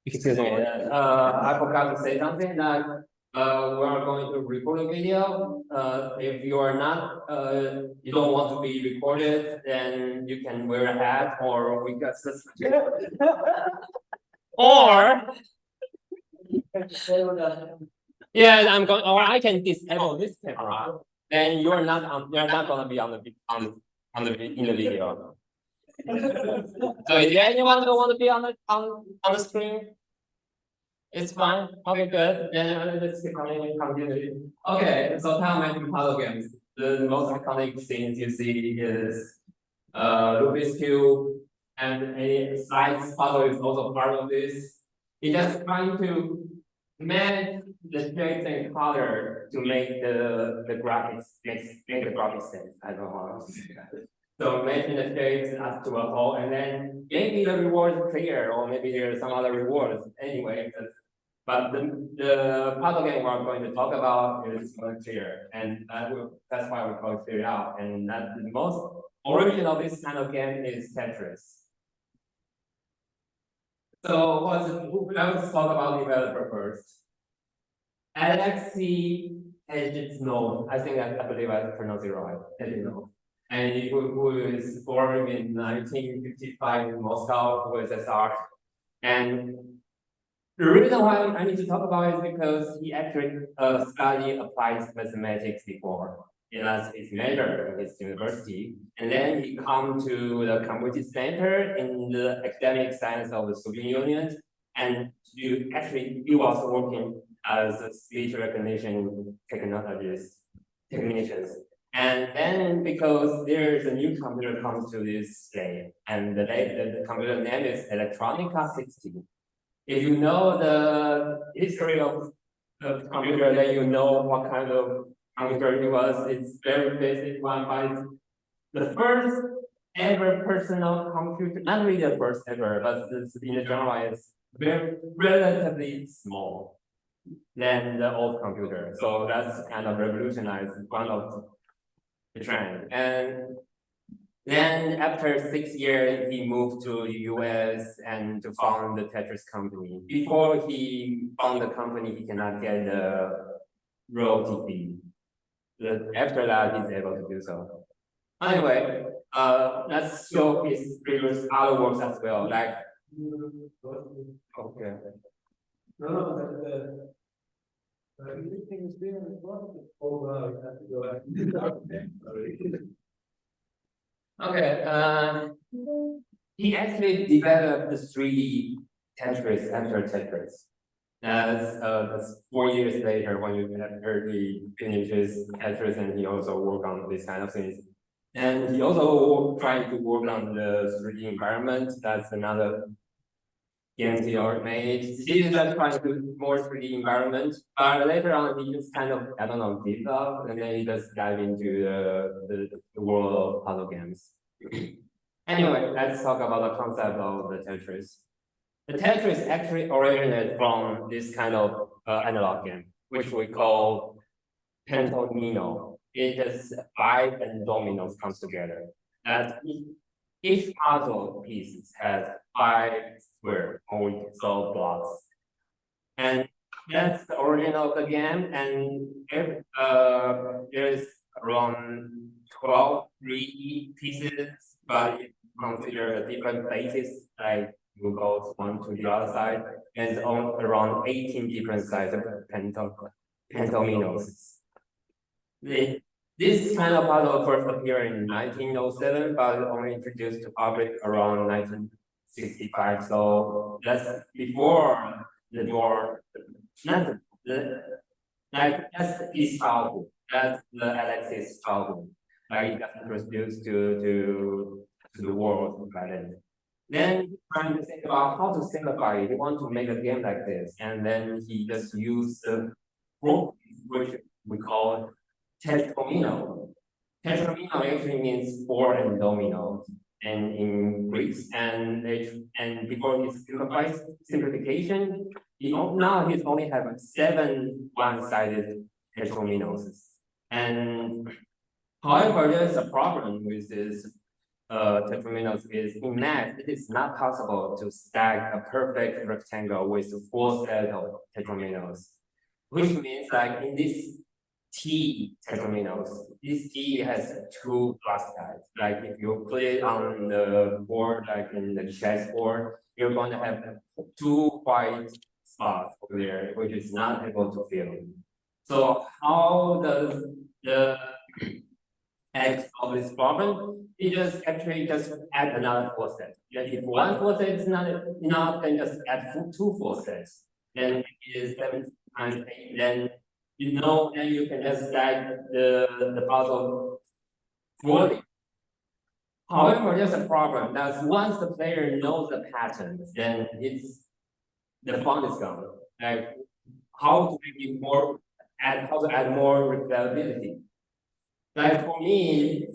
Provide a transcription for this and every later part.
Excuse me. I forgot to say something that we are going to record a video. If you are not, you don't want to be recorded, then you can wear a hat, or we got or yeah, I'm going, or I can disable this camera. Then you're not going to be on the in the video. So is there anyone who want to be on the screen? It's fine. Okay, good. Then let's continue. Okay, so time management puzzle games. The most iconic things you see is Rubik's Cube, and a slides puzzle is also part of this. It's just trying to manage the shapes and color to make the graphics make the graphics sense. I don't know how to say that. So making the shapes up to a whole, and then maybe the reward is clear, or maybe there's some other rewards. Anyway, but the puzzle game we're going to talk about is clear, and that's why we call it clear out. And that the most original of this kind of game is Tetris. So let's talk about developer first. Alexei Ezhitnov, I think I believe I pronounced it right. Ezhitnov. And who is born in 1955 in Moscow, USSR. And the reason why I need to talk about it is because he actually studied applied mathematics before. He has his major in his university, and then he come to the community center in the academic science of the Soviet Union, and he was working as a speech recognition technicians. And then because there's a new computer comes to this day, and the computer name is Electronica 60. If you know the history of the computer, then you know what kind of computer it was. It's very basic one, but the first ever personal computer, not really the first ever, but in the genre is very relatively small than the old computer. So that's kind of revolutionized one of the trend. And then after 6 years, he moved to the US and to found the Tetris company. Before he found the company, he cannot get the royalty fee. After that, he's able to do so. Anyway, let's show his previous other works as well. Like, okay. Okay, he actually developed the 3D Tetris after Tetris. That's 4 years later when after he finishes Tetris, and he also worked on these kind of things. And he also tried to work on the 3D environment. That's another game he already made. He is just trying to do more 3D environment, but later on he just kind of, I don't know, give up, and then he just dive into the world of puzzle games. Anyway, let's talk about the concept of the Tetris. The Tetris actually originated from this kind of analog game, which we call pentomino. It is 5 and dominoes comes together. That each puzzle piece has 5 square or solid blocks, and that's the origin of the game. And there is around 12 3D pieces, but it consider different places, like you go one to the other side, and on around 18 different sizes of pentominos. This kind of puzzle first appeared in 1907, but only introduced to public around 1965. So that's before the more, not the, like that's his childhood. That's the Alexei's childhood. Like he got introduced to the world by then. Then trying to think about how to simplify it. He wants to make a game like this, and then he just used the group, which we call tetromino. Tetromino actually means 4 and domino, and in Greek, and before his simplification, now he's only have 7 one-sided tetrominos. And however, there's a problem with this. tetrominoes is in math, it is not possible to stack a perfect rectangle with a full set of tetrominoes, which means like in this T tetrominoes, this T has two block sides. Like if you put it on the board, like in the chessboard, you're going to have two white spots over there, which is not able to fill. So how does the X solve this problem? It just actually just add another full set. If one full set is not enough, then just add two full sets. Then it is 7 times 8. Then then you can just stack the puzzle fully. However, there's a problem. That once the player knows the patterns, then the fun is gone. Like how to make it more how to add more replayability. Like for me,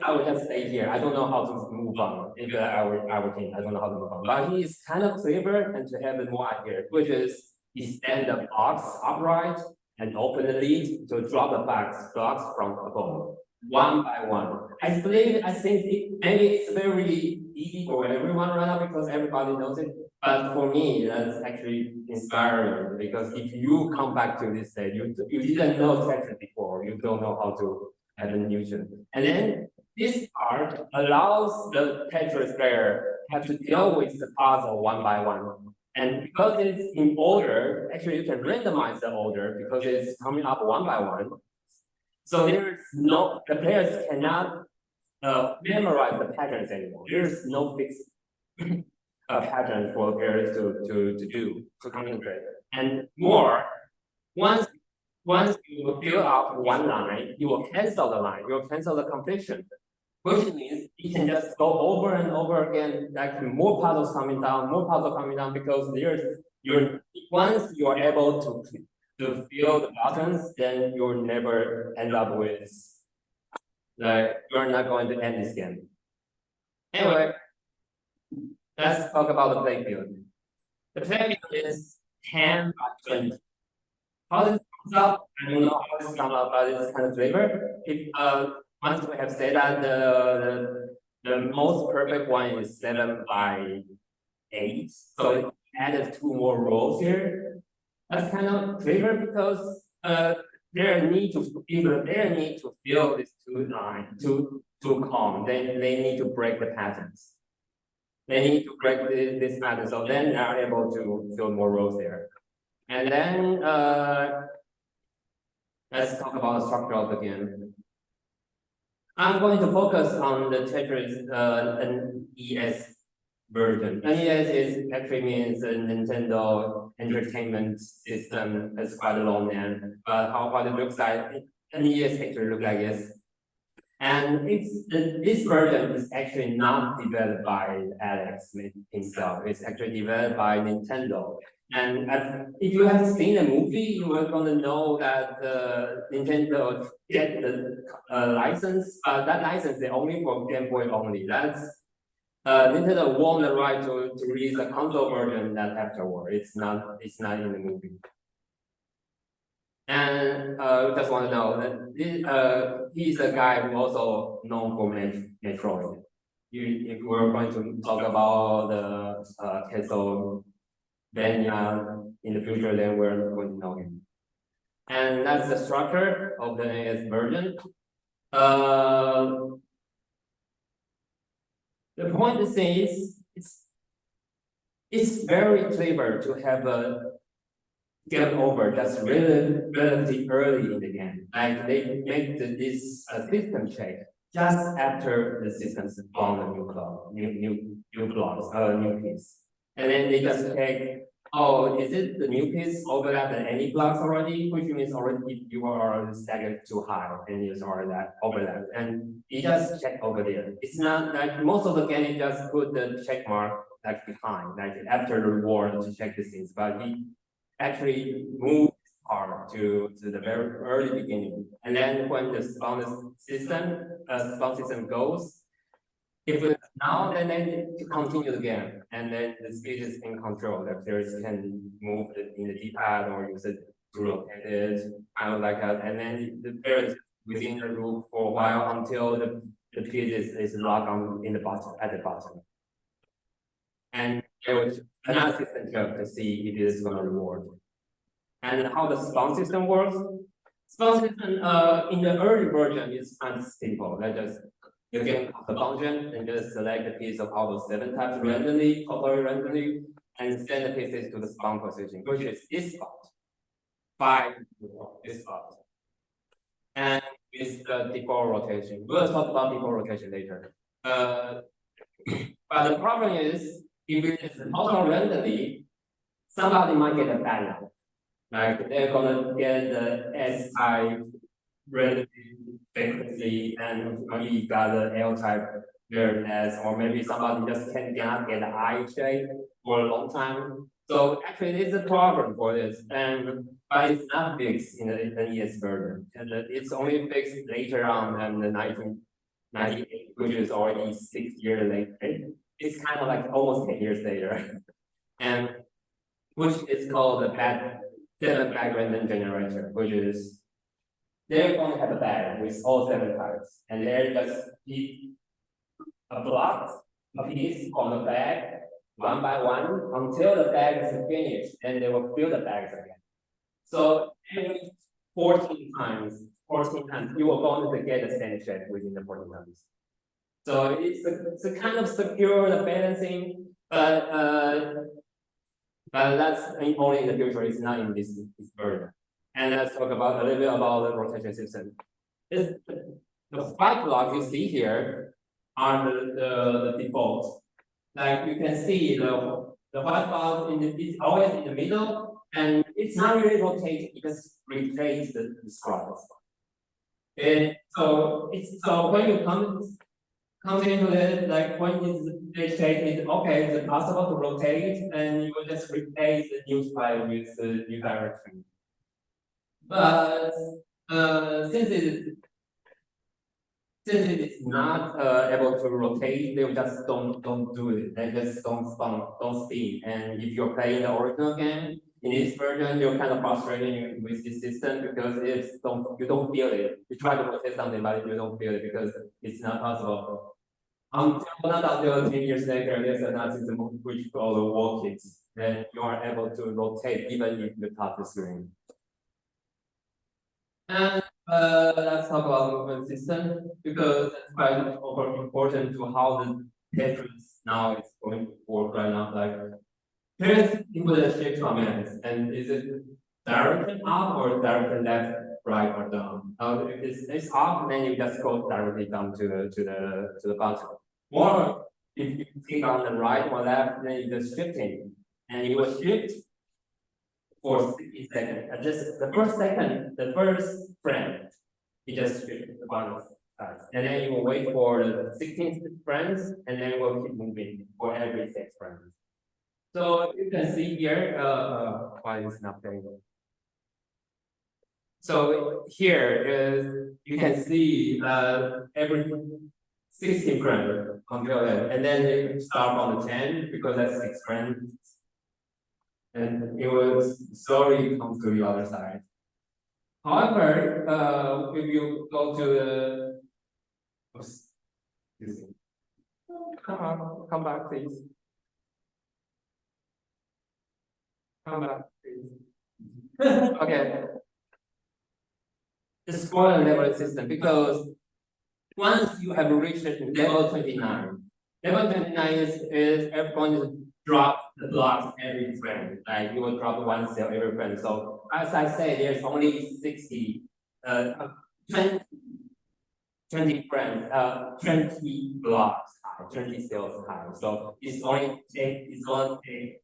I would just stay here. I don't know how to move on. If our team, I don't know how to move on. But he is kind of clever and to have more idea, which is he stand the box upright and open the lid to drop the blocks from above, one by one. I think maybe it's very easy for everyone right now because everybody knows it. But for me, that's actually inspiring because if you come back to this stage, you didn't know Tetris before, you don't know how to add a Newton. And then this part allows the Tetris player have to deal with the puzzle one by one. And because it's in order, actually you can randomize the order because it's coming up one by one. So the players cannot memorize the patterns anymore. There's no fixed pattern for players to concentrate. And more, once you fill up one line, you will cancel the line, you will cancel the completion, which means you can just go over and over again, like more puzzles coming down, because once you are able to fill the buttons, then you'll never end up with, like, you're not going to end this game. Anyway, let's talk about the playfield. The playfield is 10 by 20. How this comes up, I don't know how this comes up, but it's kind of flavor. If once we have said that the most perfect one is 7 by 8, so it added 2 more rows here. That's kind of flavor because their need to fill this 2 lines to column. They need to break the patterns. They need to break this pattern, so then they are able to fill more rows there. And then let's talk about the structure of the game. I'm going to focus on the Tetris NES version. NES actually means a Nintendo Entertainment System. That's quite a long name, but what it looks like, NES actually looks like this. And this version is actually not developed by Alex himself. It's actually developed by Nintendo. And if you have seen the movie, you are going to know that Nintendo get the license. That license is only for Game Boy only. That's Nintendo won the right to release a console version that afterward. It's not in the movie. And just want to know that he's a guy who also known for Metroid. If we're going to talk about the Castlevania in the future, then we're going to know him. And that's the structure of the NES version. The point is it's very clever to have a game over just relatively early in the game. Like they make this system check just after the system spawned a new piece. And then they just check, oh, is it the new piece overlap at any blocks already? Which means already you are staggered too high and it's already that overlap. And you just check over there. It's not like most of the game, you just put the check mark like behind, like after the reward to check the things. But he actually moved part to the very early beginning. And then when the spawn system goes, if it's now, then they need to continue the game. And then the speed is in control. The players can move in the D-pad or use it to rotate it, kind of like that. And then the players within the loop for a while until the piece is locked on in the bottom at the bottom. And there was another system to see if it is going to reward. And how the spawn system works. Spawn system in the early version is kind of simple. That just you get the function and just select a piece of out of 7 types randomly, totally randomly, and send the pieces to the spawn position, which is this spot. 5 this spot. And with the default rotation. We'll talk about default rotation later. But the problem is, if it is also randomly, somebody might get a bad number. Like they're gonna get the S type randomly frequency, and maybe you got the L type very less, or maybe somebody just cannot get the I shape for a long time. So actually, it's a problem for this, but it's not fixed in the NES version, and it's only fixed later on in the 1998, which is already 6 years later. It's kind of like almost 10 years later, and which is called the 7-bag random generator, which is they're going to have a bag with all 7 types, and they're just keep a block, a piece on the bag, one by one, until the bag is finished, and they will fill the bags again. So every 14 times, you will going to get the same shape within the 14 times. So it's a kind of secure the balancing, but that's only in the future. It's not in this version. And let's talk about a little bit about the rotation system. The 5 blocks you see here are the default. Like you can see the white block is always in the middle, and it's not really rotating. It just replaces the scrolls. And so when you come into it, like when it's shaped, okay, it's possible to rotate, and you will just replace the new file with the new direction. But since it is not able to rotate, they just don't do it. They just don't spin. And if you're playing the original game in this version, you're kind of frustrated with this system because you don't feel it. You try to rotate something, but you don't feel it because it's not possible. Not until 10 years later, there's another system which called the wall kits. Then you are able to rotate even if you touch the screen. And let's talk about movement system, because that's quite important to how the Tetris now is going to work right now. Like here's input the shape commands, and is it direction up or direction left, right or down? If it's up, then you just go directly down to the bottom. Or if you click on the right or left, then you just shifting, and you will shift for 60 seconds. And just the first frame, you just shift the bottom side. And then you will wait for the 16 frames, and then we'll keep moving for every 6 frames. So you can see here, why it's not playing. So here is, you can see every 16 frames until then, and then you start on the 10 because that's 6 frames. And it will slowly come to the other side. However, if you go to the, come back, please. Come back, please. Okay. The score and level system, because once you have reached level 29, level 29 is everyone is drop the blocks every frame. Like you will drop 1 cell every frame. So as I say, there's only 20 frames, 20 blocks high, 20 cells high. So it's going to take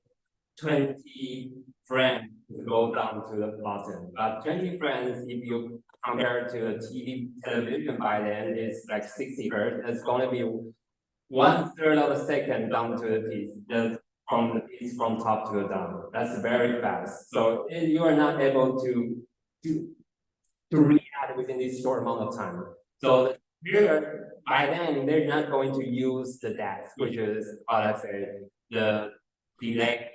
20 frames to go down to the bottom. But 20 frames, if you compare to the television by then, it's like 60 hertz. It's going to be 1/3 of a second down to the piece. From the piece from top to the down. That's very fast. So you are not able to react within this short amount of time. So here, by then, they're not going to use the DAX, which is, let's say, the delay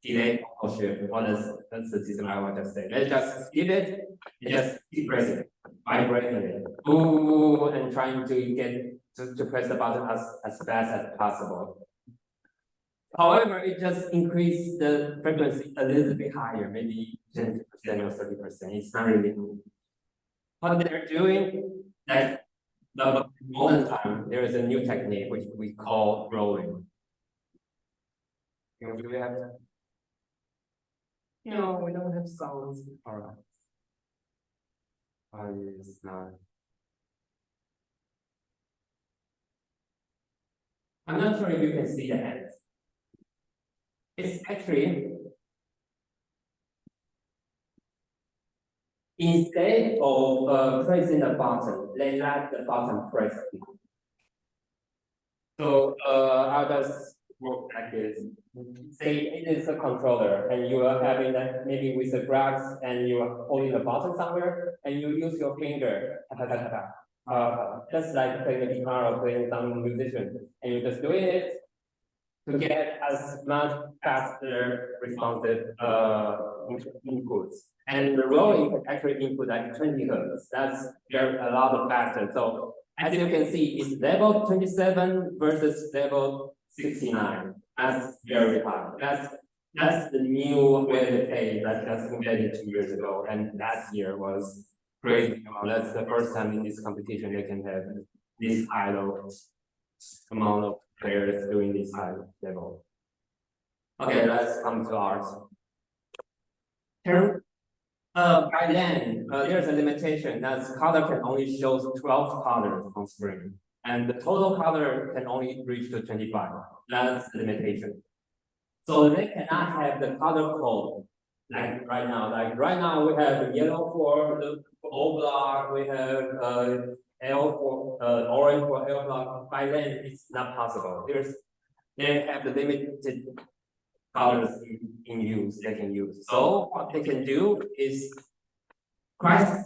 shift. That's the system I want to say. Let's just skip it and just keep pressing, vibrating it. Ooh, and trying to get to press the button as fast as possible. However, it just increased the frequency a little bit higher, maybe 20% or 30%. It's not really good. What they're doing, like the modern time, there is a new technique which we call rolling. Do we have that? No, we don't have sounds. All right. It's not. I'm not sure if you can see the hands. It's actually instead of pressing the button, they let the button press. So I'll just work like this. Say it is a controller, and you are having that maybe with the graphs, and you are holding the button somewhere, and you use your finger. Just like playing the guitar or playing some musician, and you're just doing it to get as much faster responsive inputs. And the rolling can actually input like 20 hertz. That's very a lot of faster. So as you can see, it's level 27 versus level 69. That's very high. That's the new way to play that just invented 2 years ago, and last year was crazy. That's the first time in this competition they can have this high amount of players doing this high level. Okay, let's come to ours. Here, by then, there's a limitation that color can only show 12 colors on screen, and the total color can only reach to 25. That's the limitation. So they cannot have the color code like right now. Like right now, we have yellow for the O block, we have L for orange for L block. By then, it's not possible. They have the limited colors in use they can use. So what they can do is quite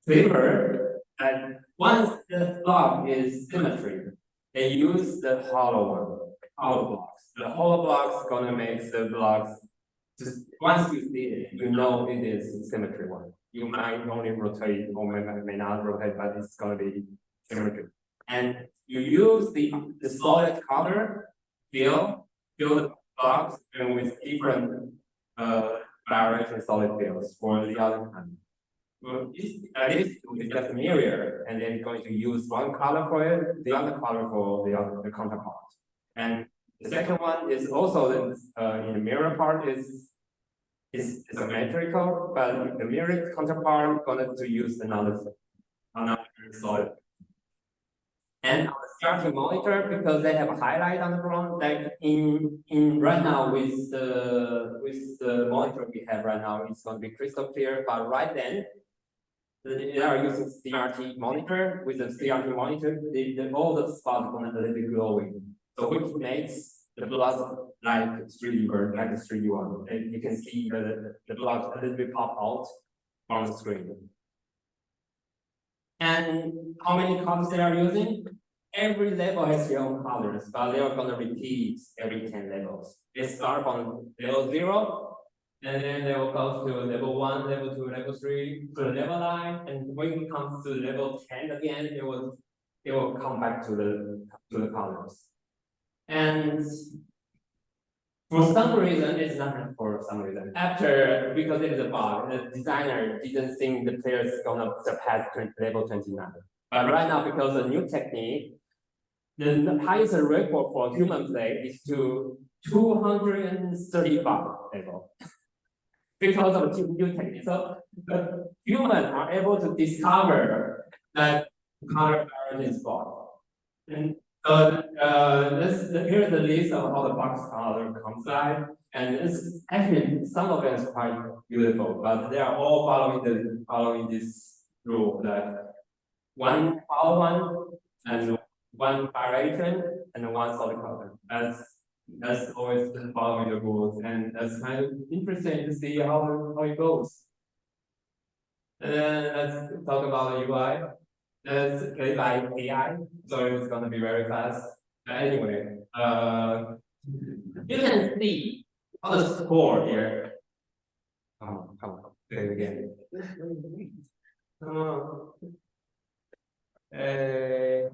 clever. And once the block is symmetry, they use the hollow blocks. The hollow blocks gonna make the blocks. Just once you see it, you know it is symmetry one. You might only rotate or may not rotate, but it's gonna be symmetry. And you use the solid color fill the blocks and with different variation solid fills for the other time. Well, this is just a mirror, and then going to use one color for it, the other color for the counterpart. And the second one is also in the mirror part is symmetrical, but the mirror counterpart going to use another solid. And on the starting monitor, because they have a highlight on the ground, like in right now with the monitor we have right now, it's going to be crystal clear. But right then, they are using CRT monitor. With the CRT monitor, all the spots going to be glowing. So which makes the blocks like 3D or like a 3D one. And you can see the blocks a little bit pop out from the screen. And how many colors they are using? Every level has their own colors, but they are going to repeat every 10 levels. They start from level 0, and then they will go to level 1, level 2, level 3, to the level 9, and when it comes to level 10 again, it will come back to the colors. And for some reason, it's not for some reason. Because it is a bug, the designer didn't think the player is gonna surpass level 29. But right now, because of the new technique, the highest record for human play is to 235 level. Because of the new technique. So the humans are able to discover that color variation is wrong. And here's the list of how the box color comes out, and it's actually some of them is quite beautiful, but they are all following this rule that one power one and one variation and one solid color. That's always following the rules, and that's kind of interesting to see how it goes. And then let's talk about the UI. That's played by AI, so it's gonna be very fast. But anyway, you can see on the score here. Come on, play it again. the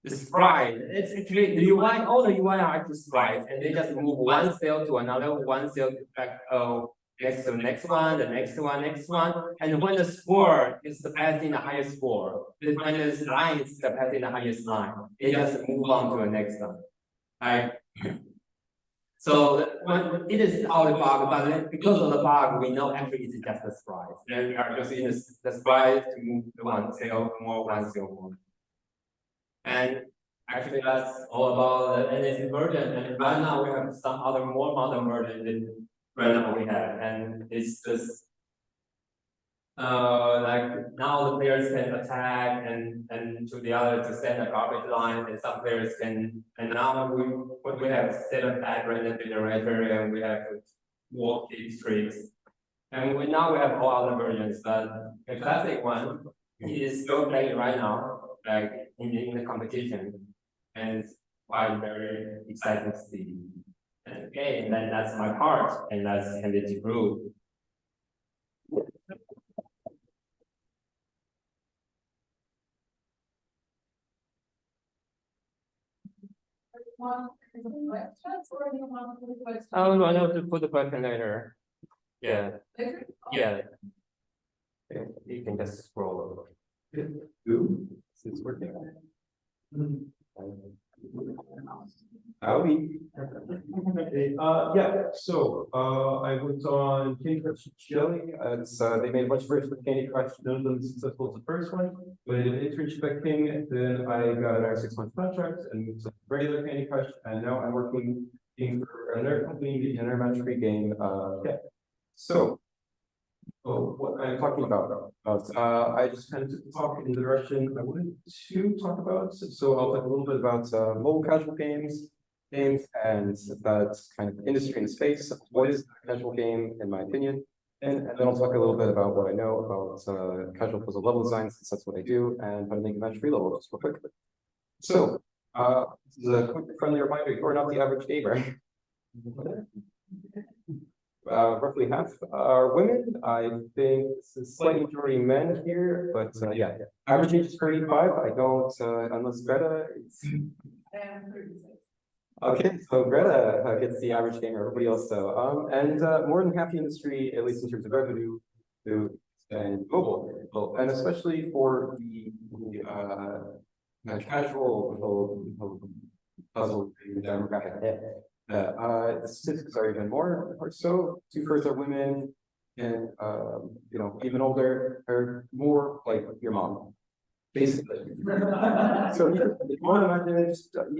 sprite. It's actually the UI. All the UI are actually sprites, and they just move one cell to another, one cell back. Next to the next one, the next one, next one. And when the score is surpassing the highest score, when the line is surpassing the highest line, they just move on to the next one. Right? So when it is out of the bug, but then because of the bug, we know actually it's just a sprite. Then we are using the sprite to move the one cell more, one cell more. And actually that's all about the NAC version. And right now we have some other more modern version than right now we have. And it's just like now the players can attack and to the other to send a garbage line, and some players can, and now we have 7 tag random generator, and we have to walk these streaks. And now we have all other versions, but the classic one is still playing right now, like in the competition, and it's quite very exciting to see. And okay, and then that's my part, and that's handed to Drew. Oh, no, I know to put the question later. Yeah. Yeah. You can just scroll over. Ooh, it's working. Howdy. Yeah, so I worked on Candy Crush Jelly. They made a bunch of versions of Candy Crush. None of them successful as the first one. But I did an internship at King, then I got another 6-month contract and moved to regular Candy Crush, and now I'm working for another company, the Intermatch game. Yeah. So what I'm talking about, I just kind of took the talk in the direction I wanted to talk about. So I'll talk a little bit about mobile casual games, and that kind of industry in space. What is a casual game, in my opinion? And then I'll talk a little bit about what I know about casual puzzle level design, since that's what I do, and how to make a match-free level just real quickly. So, this is a quick friendly reminder: you're not the average gamer. Roughly half are women. I think it's a slight majority men here, but yeah, average age is 35. I don't, unless Greta. Okay, so Greta gets the average gamer, everybody else though. And more than half the industry, at least in terms of revenue, and mobile, and especially for the casual puzzle demographic. The statistics are even more or so. 2/3 are women, and you know, even older, are more like your mom, basically. So if you want to imagine it,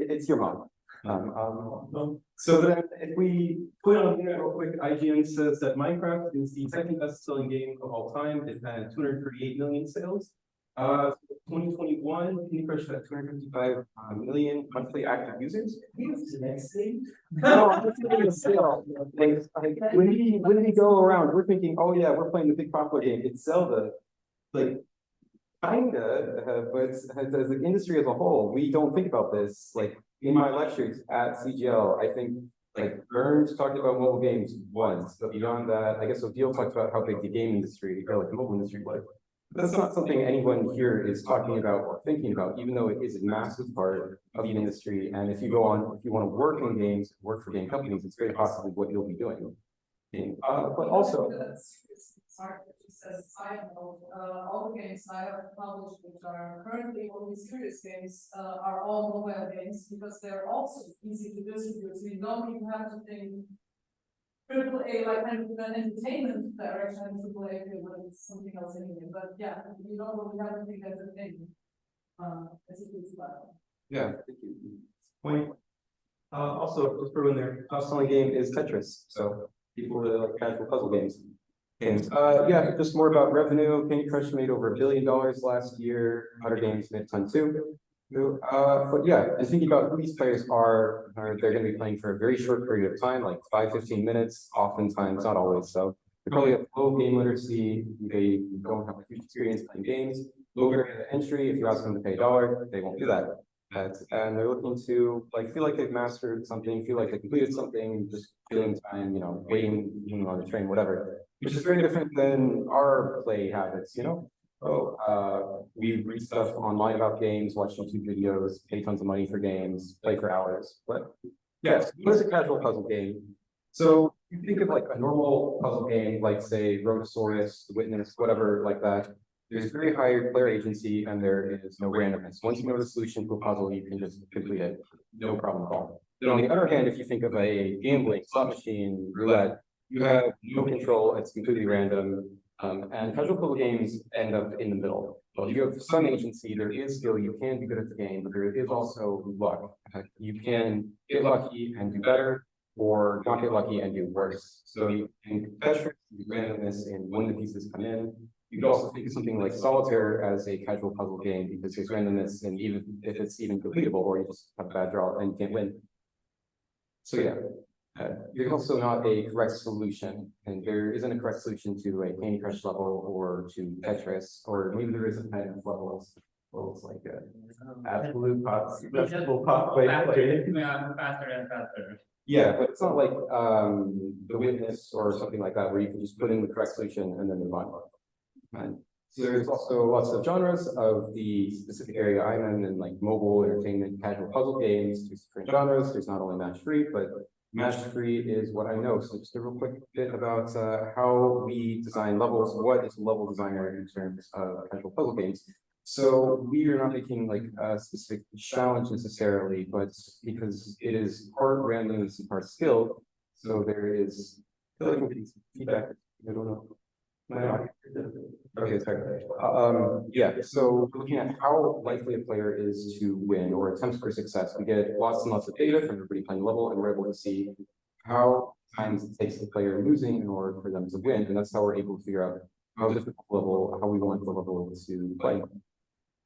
it's your mom. So then, if we put it on the internet real quick, IGN says that Minecraft is the second best-selling game of all time. It had 238 million sales. 2021, Candy Crush had 255 million monthly active users. What's the next thing? No, when we go around, we're thinking, oh yeah, we're playing the big popular game. It's Zelda. Like, kinda, but as the industry as a whole, we don't think about this. Like, in my lectures at CGL, I think like Burns talked about mobile games once, but beyond that, I guess Odile talked about how big the game industry or like the mobile industry was. That's not something anyone here is talking about or thinking about, even though it is a massive part of the industry. And if you want to work in games, work for game companies, it's very possibly what you'll be doing. But also, sorry, just as a side note, all the games I have published, which are currently only serious games, are all mobile games because they're also easy to distribute. So you don't even have to think AAA, like kind of an entertainment direction, AAA, but it's something else anyway. But yeah, you don't really have to think as a thing. It's a good style. Yeah, thank you. Point. Also, let's throw in there, top-selling game is Tetris. So people really like casual puzzle games. Yeah, just more about revenue. Candy Crush made over $1 billion last year. Other games made a ton too. But yeah, and thinking about who these players are they're going to be playing for a very short period of time, like 5-15 minutes, oftentimes, not always. So they probably have low game literacy. They don't have a huge experience playing games. Low barrier to entry. If you ask them to pay $1, they won't do that. And they're looking to like feel like they've mastered something, feel like they completed something, just killing time, you know, waiting on the train, whatever. Which is very different than our play habits, you know. We read stuff online about games, watch YouTube videos, pay tons of money for games, play for hours. But yes, what is a casual puzzle game? So you think of like a normal puzzle game, like say Rhodosaurus, The Witness, whatever like that. There's very high player agency and there is no randomness. Once you know the solution to a puzzle, you can just complete it, no problem at all. But on the other hand, if you think of a gambling slot machine, roulette, you have no control, it's completely random. And casual puzzle games end up in the middle. Well, you have some agency, there is skill, you can be good at the game, but there is also luck. You can get lucky and do better, or not get lucky and do worse. So you can Tetris, randomness in when the pieces come in. You could also think of something like solitaire as a casual puzzle game because there's randomness, and even if it's even completable, or you just have a bad draw and you can't win. So yeah. There's also not a correct solution, and there isn't a correct solution to a Candy Crush level or to Tetris, or maybe there isn't kind of levels. Well, it's like absolute pathway. Faster and faster. Yeah, but it's not like The Witness or something like that, where you can just put in the correct solution and then move on. And so there's also lots of genres of the specific area I'm in, and like mobile entertainment, casual puzzle games. There's different genres. There's not only match-free, but match-free is what I know. So just a real quick bit about how we design levels. What is a level designer in terms of casual puzzle games? So we are not making like a specific challenge necessarily, but because it is part randomness and part skill. So there is feedback. I don't know. Okay, sorry. Yeah, so looking at how likely a player is to win or attempts for success, we get lots and lots of data from everybody playing level, and we're able to see how times it takes the player losing in order for them to win, and that's how we're able to figure out how difficult level, how we want the level to play.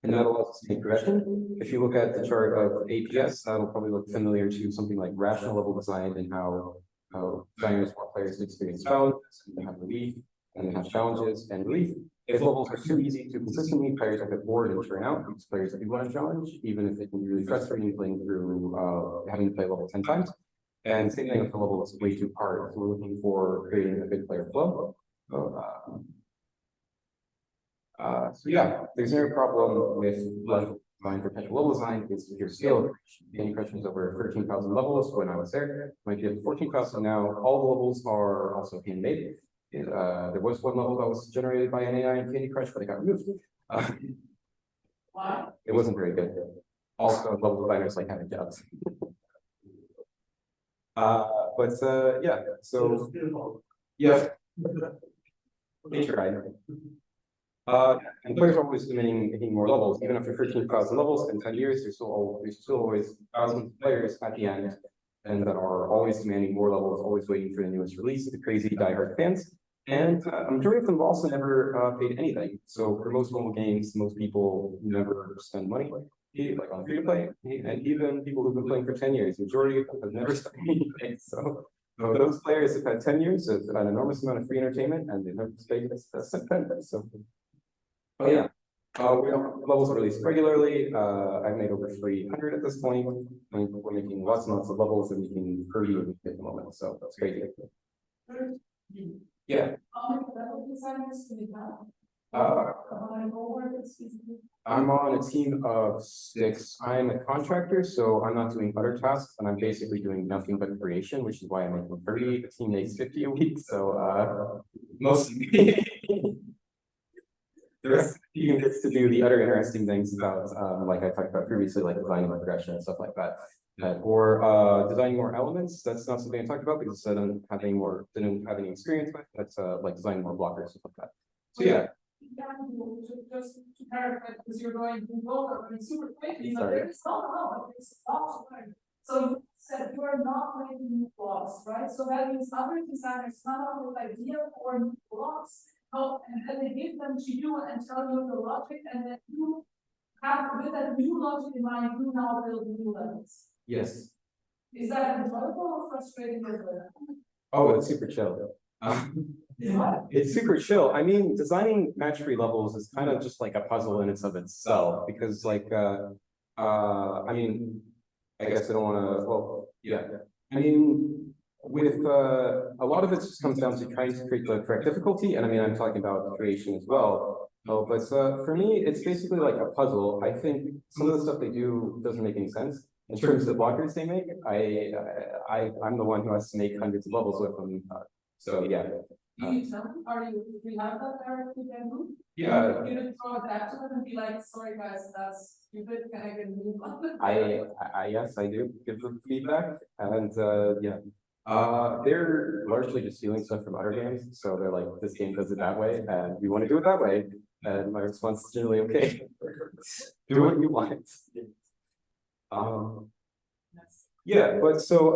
And that allows us to make progression. If you look at the chart of APS, that'll probably look familiar to something like rational level design and how designers want players to experience challenges and have relief, and have challenges and relief. If levels are too easy to consistently, players will get bored and churn out. Because players do want a challenge, even if it can be really frustrating playing through having to play level 10 times. And same thing with the level that's way too hard. So we're looking for creating a good player flow. So yeah, there's no problem with level design for casual level design. It's your scale. Candy Crush was over 13,000 levels when I was there. Might be at 14,000 now. All the levels are also handmade. There was one level that was generated by an AI in Candy Crush, but it got removed. Why? It wasn't very good. Also, level designers like having jobs. Yeah, so yeah. And players are always demanding more levels, even after 13,000 levels in 10 years, there's still always thousands of players at the end, and that are always demanding more levels, always waiting for the newest release, the crazy diehard fans. And a majority of them also never paid anything. So for most mobile games, most people never spend money, like on free to play, and even people who've been playing for 10 years, majority of them have never spent anything. So those players have had 10 years of an enormous amount of free entertainment, and they've never paid a cent. So, oh yeah. Levels are released regularly. I've made over 300 at this point. We're making lots and lots of levels, and making 30 a week at the moment. So that's crazy. Yeah. How many level designers do you have? I'm on a team of 6. I'm a contractor, so I'm not doing other tasks, and I'm basically doing nothing but creation, which is why I'm making 30. The team makes 50 a week, so mostly. The rest of the team gets to do the other interesting things about, like I talked about previously, like designing regression and stuff like that. Or designing more elements. That's not something I talked about because I didn't have any experience with. That's like designing more blockers, stuff like that. So yeah. Just to clarify, because you're going to go super quickly, but Sorry. there is no, it's optional. So you said you are not making new blocks, right? So that means other designers come up with idea for new blocks, and then they give them to you and tell you the logic, and then you have with that new logic in mind, you now build new levels. Yes. Is that enjoyable or frustrating? Oh, it's super chill. It's super chill. I mean, designing match-free levels is kind of just like a puzzle in itself, because like, I mean, I guess I don't want to, well, yeah. I mean, with a lot of it just comes down to trying to create the correct difficulty, and I mean, I'm talking about creation as well. Oh, but for me, it's basically like a puzzle. I think some of the stuff they do doesn't make any sense. In terms of the blockers they make, I'm the one who has to make hundreds of levels with them. So yeah. Do you tell them, do you have that directly then? Yeah. You don't throw it back to them and be like, sorry guys, that's stupid, can I get a new one? Yes, I do give them feedback, and yeah. They're largely just stealing stuff from other games, so they're like, this game does it that way, and we want to do it that way. And my response is generally, okay, do what you want. Yeah, but so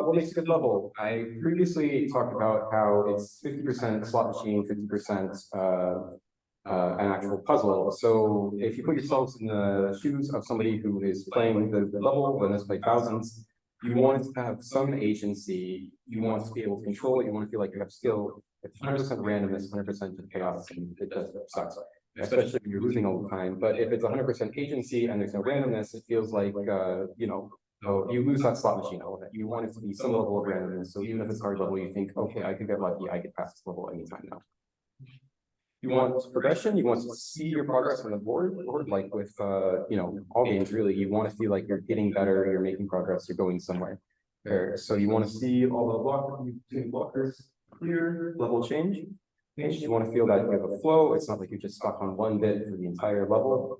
what makes a good level? I previously talked about how it's 50% slot machine, 50% an actual puzzle. So if you put yourselves in the shoes of somebody who is playing the level, and has played thousands, you want it to have some agency, you want to be able to control it, you want to feel like you have skill. It's 100% randomness, 100% just chaos, and it just sucks. Especially when you're losing all the time. But if it's 100% agency and there's no randomness, it feels like you know, oh, you lose that slot machine element. You want it to be some level of randomness. So even if it's hard level, you think, okay, I could get lucky, I could pass this level anytime now. You want progression, you want to see your progress on the board, or like with you know, all games really, you want to feel like you're getting better, you're making progress, you're going somewhere. So you want to see all the blockers clear, level change. You want to feel that you have a flow. It's not like you're just stuck on one bit for the entire level.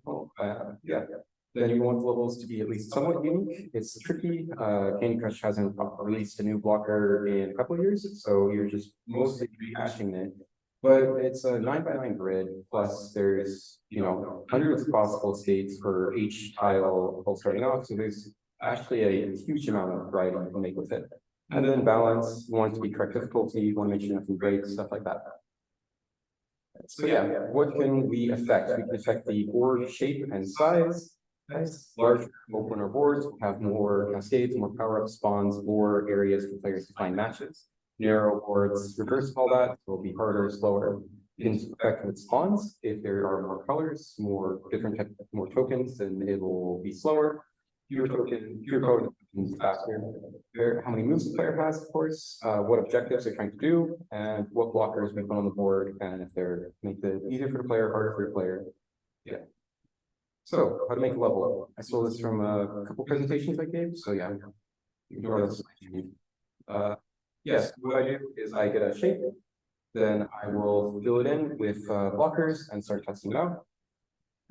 Yeah. Then you want the levels to be at least somewhat unique. It's tricky. Candy Crush hasn't released a new blocker in a couple of years, so you're just mostly rehashing it. But it's a 9x9 grid, plus there's, you know, hundreds of possible states for each tile starting off. So there's actually a huge amount of variety you can make with it. And then balance, you want it to be correct difficulty, you want to make sure nothing breaks, stuff like that. So yeah, what can we affect? We can affect the board shape and size. Larger opener boards will have more cascades, more power-up spawns, more areas for players to find matches. Narrow boards reverse all that, will be harder, slower. You can affect with spawns. If there are more colors, more different types, more tokens, then it will be slower. Fewer tokens, faster. How many moves the player has, of course, what objectives they're trying to do, and what blockers we put on the board, and if they're make it easier for the player, harder for the player. Yeah. So how to make a level? I stole this from a couple presentations I gave. So yeah, ignore this. Yes, what I do is I get a shape, then I will fill it in with blockers and start testing it out.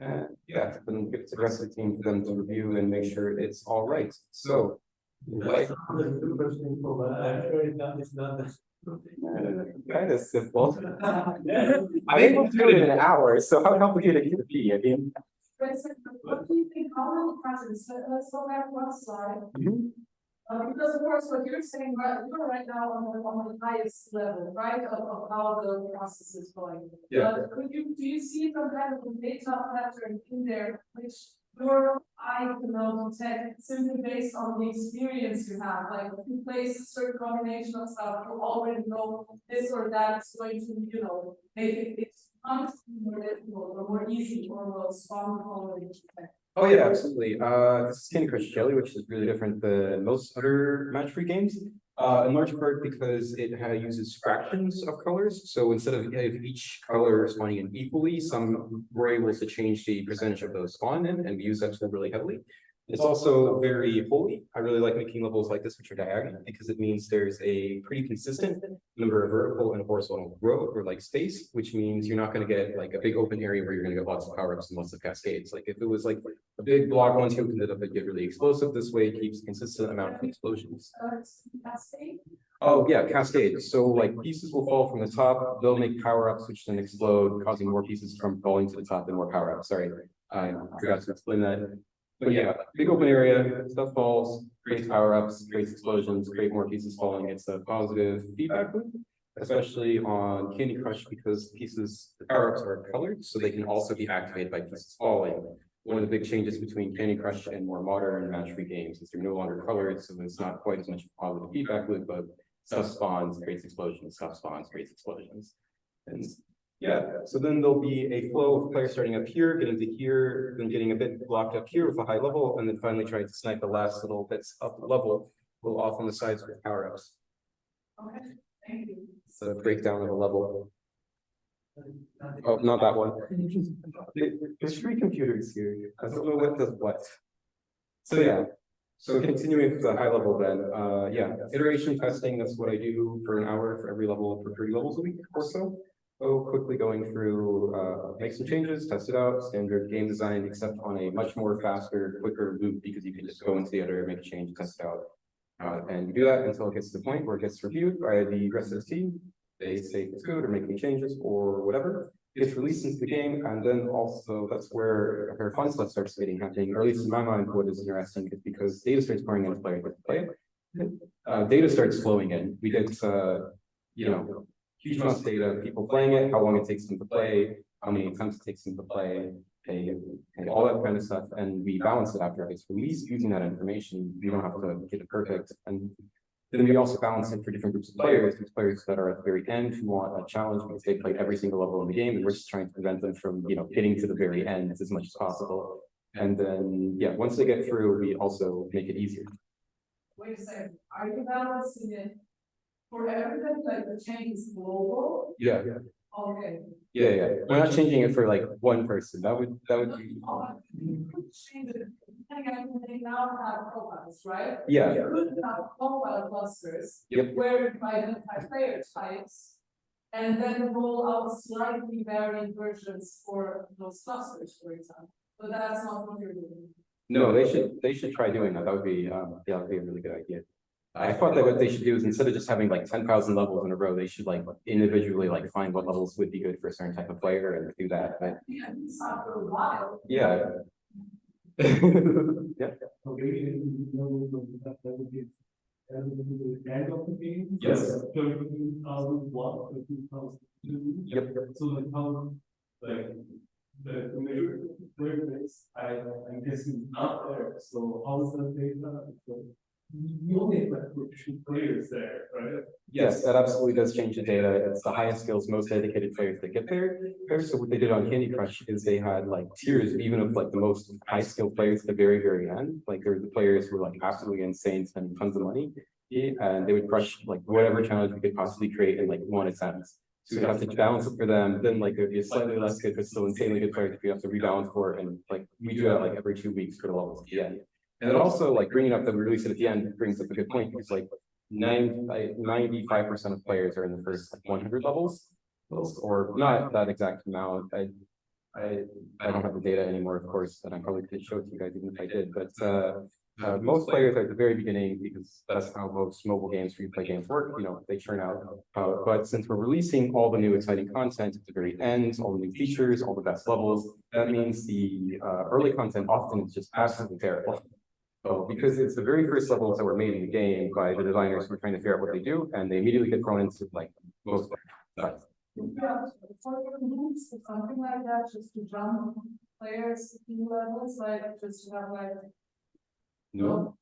And yeah, then give it to the rest of the team for them to review and make sure it's all right. So, like, kind of simple. I'm able to do it in an hour, so how complicated can it be? I mean, what do you think? How many patterns? Let's go back one slide. Because of course, what you're saying, you're right now on the highest level, right, of how the process is going. Yeah. Do you see some kind of a data pattern in there, which your eye can detect simply based on the experience you have? Like if you place a certain combination of stuff, you already know this or that is going to, you know, make it more difficult or more easy or more strong quality. Oh yeah, absolutely. This is Candy Crush Jelly, which is really different than most other match-3 games. In large part because it uses fractions of colors. So instead of each color spawning in equally, some were able to change the percentage of those spawn in, and we use that tool really heavily. It's also very holy. I really like making levels like this, which are diagonal, because it means there's a pretty consistent number of vertical and horizontal row or like space, which means you're not going to get like a big open area where you're going to get lots of power-ups and lots of cascades. Like if it was like a big block once you opened it up, it'd get really explosive. This way it keeps a consistent amount of explosions. Cascade? Oh yeah, cascade. So like pieces will fall from the top, they'll make power-ups which then explode, causing more pieces from falling to the top and more power-ups. Sorry, I forgot to explain that. But yeah, big open area, stuff falls, creates power-ups, creates explosions, create more pieces falling. It's a positive feedback loop, especially on Candy Crush because the power-ups are colored, so they can also be activated by pieces falling. One of the big changes between Candy Crush and more modern match-3 games is they're no longer colored, so it's not quite as much of a positive feedback loop, but stuff spawns, creates explosions, stuff spawns, creates explosions. And yeah, so then there'll be a flow of players starting up here, getting to here, then getting a bit blocked up here with a high level, and then finally trying to snipe the last little bits up the level, a little off on the sides with power-ups. Okay, thank you. So breakdown of a level. Oh, not that one. There's three computers here. I don't know what does what. So yeah. So continuing with the high level then, yeah, iteration testing, that's what I do for an hour for every level for 30 levels a week or so. So quickly going through, make some changes, test it out, standard game design, except on a much more faster, quicker loop because you can just go into the editor, make a change, test it out. And do that until it gets to the point where it gets reviewed by the rest of the team. They say it's good or make any changes or whatever. It gets released into the game, and then also that's where fun stuff starts happening, or at least in my mind, what is interesting is because data starts pouring into players to play it. Data starts flowing in. We get you know, huge amounts of data, people playing it, how long it takes them to play, how many attempts it takes them to play, and all that kind of stuff, and we balance it after it's released using that information. We don't have to get it perfect, and then we also balance it for different groups of players. There's players that are at the very end who want a challenge because they played every single level in the game, and we're just trying to prevent them from, getting to the very end as much as possible. And then, yeah, once they get through, we also make it easier. Wait a second, are you balancing it for everybody, like the change is global? Yeah. Okay. Yeah. We're not changing it for like one person. That would be. Change it. They now have profiles, right? Yeah. You could have profile clusters. Yep. Where you identify player types. And then roll out slightly varying versions for those clusters, for example. But that's not what you're doing. No, they should try doing that. That would be that would be a really good idea. I thought that what they should do is instead of just having like 10,000 levels in a row, they should like individually like find what levels would be good for a certain type of player and do that. But Yeah, it's not for a while. yeah. Yeah. End of the game. Yes. 13,001, 13,002. Yep. So like how, like the measure base, I'm guessing not there. So how is that data? So you only have like professional players there, right? Yes, that absolutely does change the data. It's the highest skills, most dedicated players that get there. So what they did on Candy Crush is they had like tiers, even of like the most high skilled players at the very, very end. Like there were the players who were like absolutely insane, spending tons of money. And they would crush like whatever challenge we could possibly create in like one attempt. So you have to balance it for them. Then like there'd be a slightly less good, but still insanely good player that you have to rebalance for. And like we do that like every 2 weeks for the levels at the end. And then also like bringing up that we release it at the end brings up a good point because like 95% of players are in the first like 100 levels, or not that exact amount. I don't have the data anymore, of course, and I probably could show it to you guys even if I did. But most players are at the very beginning because that's how most mobile games, free play games work. They churn out. But since we're releasing all the new exciting content at the very end, all the new features, all the best levels, that means the early content often is just absolutely terrible. So because it's the very first levels that were made in the game by the designers who are trying to figure out what they do, and they immediately get thrown into like most stuff. Yeah, for your moves, something like that, just to jump players to new levels, like just to have like. No.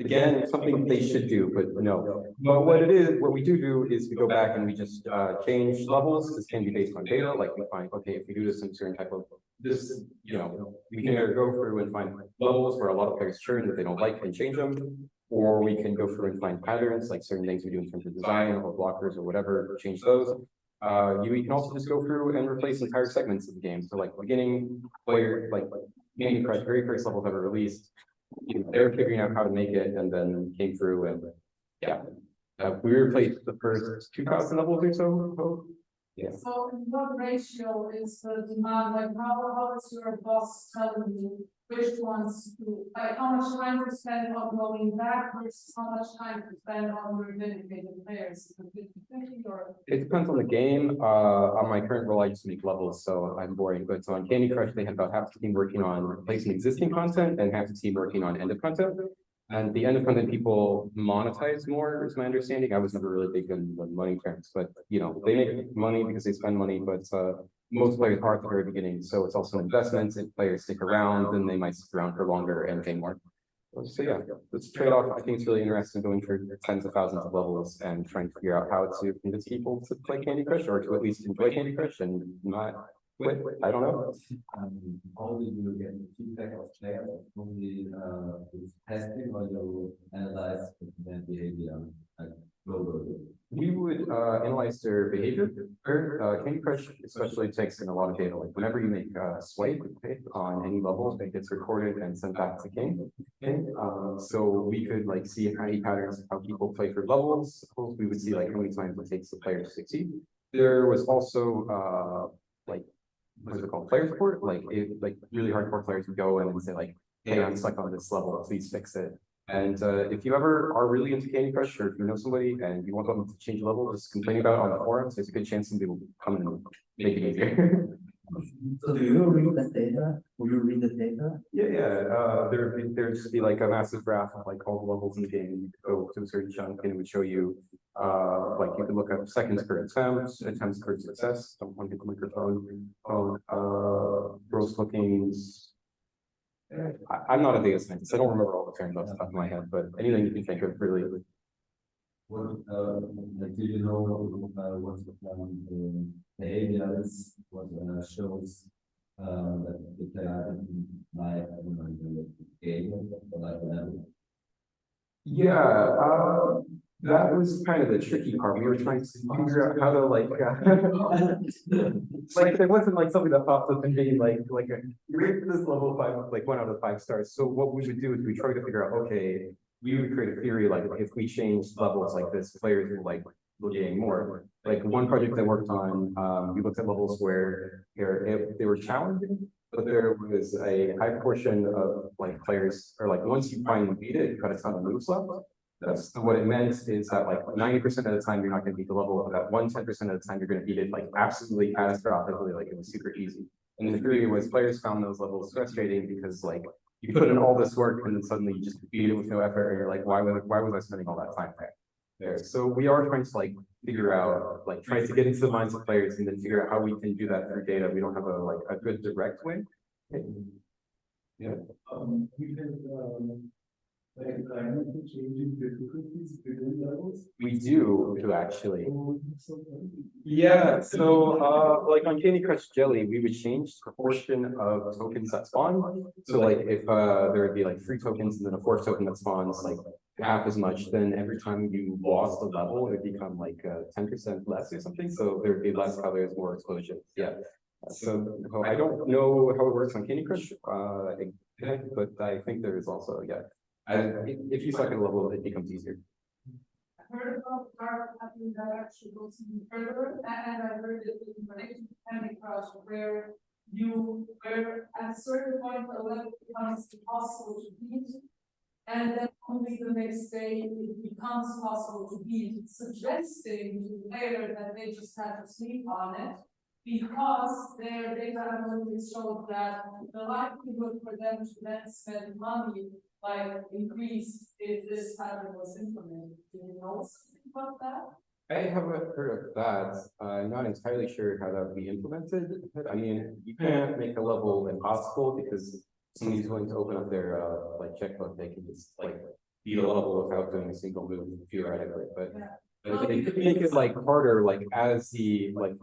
Again, something they should do, but no. But what we do is we go back and we just change levels. This can be based on data, like we find, okay, if we do this in a certain type of this, we can either go through and find levels where a lot of players churn that they don't like and change them, or we can go through and find patterns, like certain things we do in terms of design or blockers or whatever, change those. We can also just go through and replace entire segments of the game. So like beginning player, like Candy Crush, very first levels ever released, they were figuring out how to make it and then came through and yeah. We replaced the first 2,000 levels or so. Yeah. So what ratio is the demand, like how is your boss telling you which ones to, like how much time to spend on going back versus how much time to spend on your dedicated players? Or? It depends on the game. On my current role, I just make levels, so I'm boring. But so on Candy Crush, they had about half the team working on replacing existing content and half the team working on end of content. And the end of content people monetize more, is my understanding. I was never really big in the money terms, but they make money because they spend money, but most players are at the very beginning. So it's also an investment. If players stick around, then they might stick around for longer and pay more. So yeah, it's a trade-off. I think it's really interesting going through tens of thousands of levels and trying to figure out how to convince people to play Candy Crush or to at least enjoy Candy Crush and not quit. I don't know. How do you get feedback of players from the testing or you analyze their behavior globally? We would analyze their behavior. Candy Crush especially takes in a lot of data. Like whenever you make a swipe on any level, it gets recorded and sent back to King. So we could like see any patterns of how people play for levels. We would see like how many times it takes the player to succeed. There was also like what's it called? Player support. Like really hardcore players would go in and say like, hey, I'm stuck on this level, please fix it. And if you ever are really into Candy Crush, or if you know somebody and you want them to change level, just complain about it on the forums. There's a good chance somebody will come and make it easier. So do you read the data? Will you read the data? Yeah. There'd just be like a massive graph of like all the levels in the game. You could go to a certain chunk and it would show you like you could look up seconds per attempts per success, one hit microphone, gross bookings. I'm not a data scientist. I don't remember all the terms off the top of my head, but anything you can think of really. What, like, do you know what's the areas, what shows that they are in my game, like level? Yeah, that was kind of the tricky part. We were trying to figure out how to like there wasn't like something that popped up and being like you rate this level 5, like 1 out of 5 stars. So what we would do is we try to figure out, okay, we would create a theory like if we change levels like this, players will like the game more. Like one project I worked on, we looked at levels where they were challenging, but there was a high proportion of like players, or like once you finally beat it, you got a ton of moves left. That's what it meant is that like 90% of the time you're not going to beat the level, but that 10% of the time you're going to beat it like absolutely catastrophically, like it was super easy. And the theory was players found those levels frustrating because like you put in all this work and then suddenly you just beat it with no effort, and you're like, why was I spending all that time there? So we are trying to like figure out, like try to get into the minds of players and then figure out how we can do that through data. We don't have a good direct way. Yeah. You can like dynamically changing difficulties between levels. We do actually. Yeah, so like on Candy Crush Jelly, we would change the proportion of tokens that spawn. So like if there would be like 3 tokens and then a 4th token that spawns like half as much, then every time you lost a level, it would become like 10% less or something. So there would be less colors, more explosions. Yeah. So I don't know how it works on Candy Crush, but I think there is also, yeah. If you suck at a level, it becomes easier. I heard about dark happening that actually goes even further, and I heard it in relation to Candy Crush, where at a certain point the level becomes impossible to beat, and then only the next day it becomes possible to beat, suggesting to the player that they just have to sleep on it, because their data analysis showed that the likelihood for them to then spend money like increase if this pattern was implemented. Do you know something about that? I haven't heard of that. I'm not entirely sure how that would be implemented. I mean, you can't make a level impossible because somebody's willing to open up their like checkbook. They can just like beat a level without doing a single move theoretically. But they could make it like harder, like as the like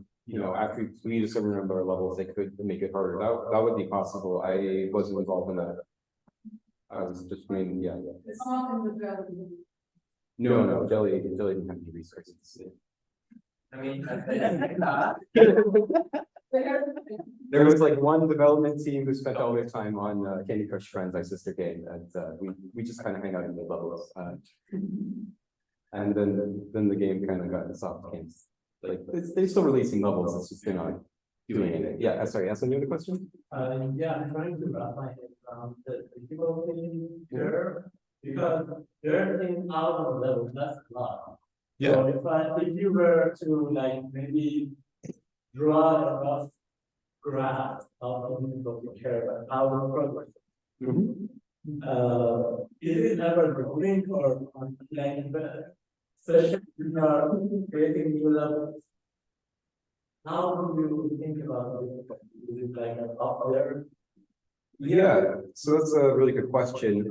after you beat a certain number of levels, they could make it harder. That would be possible. I wasn't involved in that. I was just yeah. It's not in the jelly. No, Jelly didn't have any resources. I mean, there was like one development team who spent all their time on Candy Crush Friends, our sister game, and we just kind of hang out in the levels. And then the game kind of got in soft games. Like they're still releasing levels, it's just they're not doing anything. Yeah, sorry, ask me the question. Yeah, I'm trying to wrap my head around the people thing here, because they're in out of level, that's a lot. Yeah. So if you were to like maybe draw a rough graph of what you care about, how the progress. Is it ever growing or like especially if you are creating new levels? How do you think about it? Is it like up there? Yeah, so that's a really good question.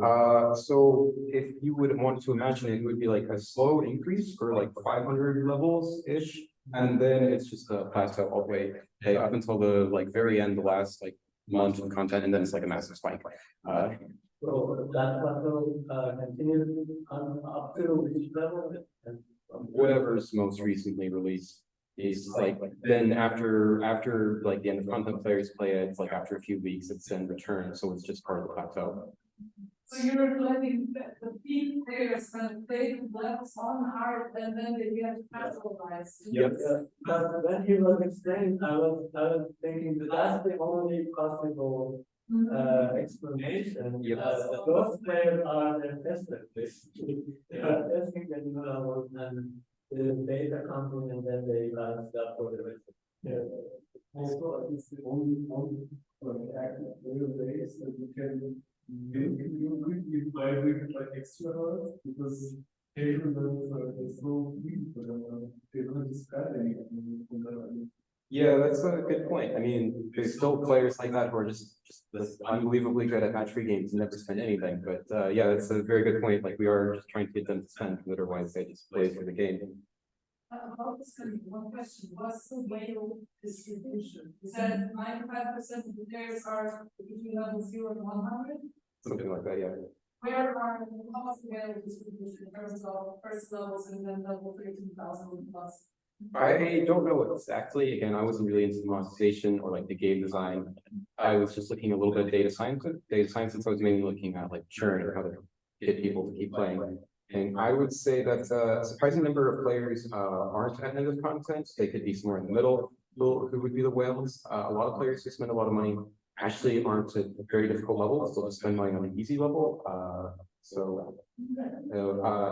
So if you would want to imagine it, it would be like a slow increase for like 500 levels-ish, and then it's just a plateau all the way up until the like very end, the last like month of content, and then it's like a massive spike. So that plateau continues up to which level? whatever's most recently released is like, then after like the end of content, players play it, it's like after a few weeks, it's then returned, so it's just part of the plateau. So you're letting the peak players kind of play the levels on hard and then they get capitalized. Yep. But when he was explaining, I was thinking that that's the only possible explanation. Yep. Those players are tested. They are testing the new levels and the data comes in and then they balance that for the rest. Also, it's the only active real base that you can you by doing like extra hours because paper levels are so easy for them. They don't describe anything. Yeah, that's a good point. I mean, there's still players like that who are just unbelievably good at match-3 games and never spend anything. But yeah, that's a very good point. Like we are just trying to get them to spend, otherwise they just play for the game. About this kind of one question, what's the whale distribution? Is that 95% of the players are between level 0 and 100? Something like that, yeah. Where are what's the whale distribution in terms of first levels and then level 13,000 plus? I don't know exactly. Again, I wasn't really into monetization or like the game design. I was just looking a little bit at data science. So I was mainly looking at like churn or how to get people to keep playing. And I would say that a surprising number of players aren't at end of content. They could be somewhere in the middle, who would be the whales. A lot of players who spend a lot of money actually aren't at very difficult levels. They'll just spend money on an easy level.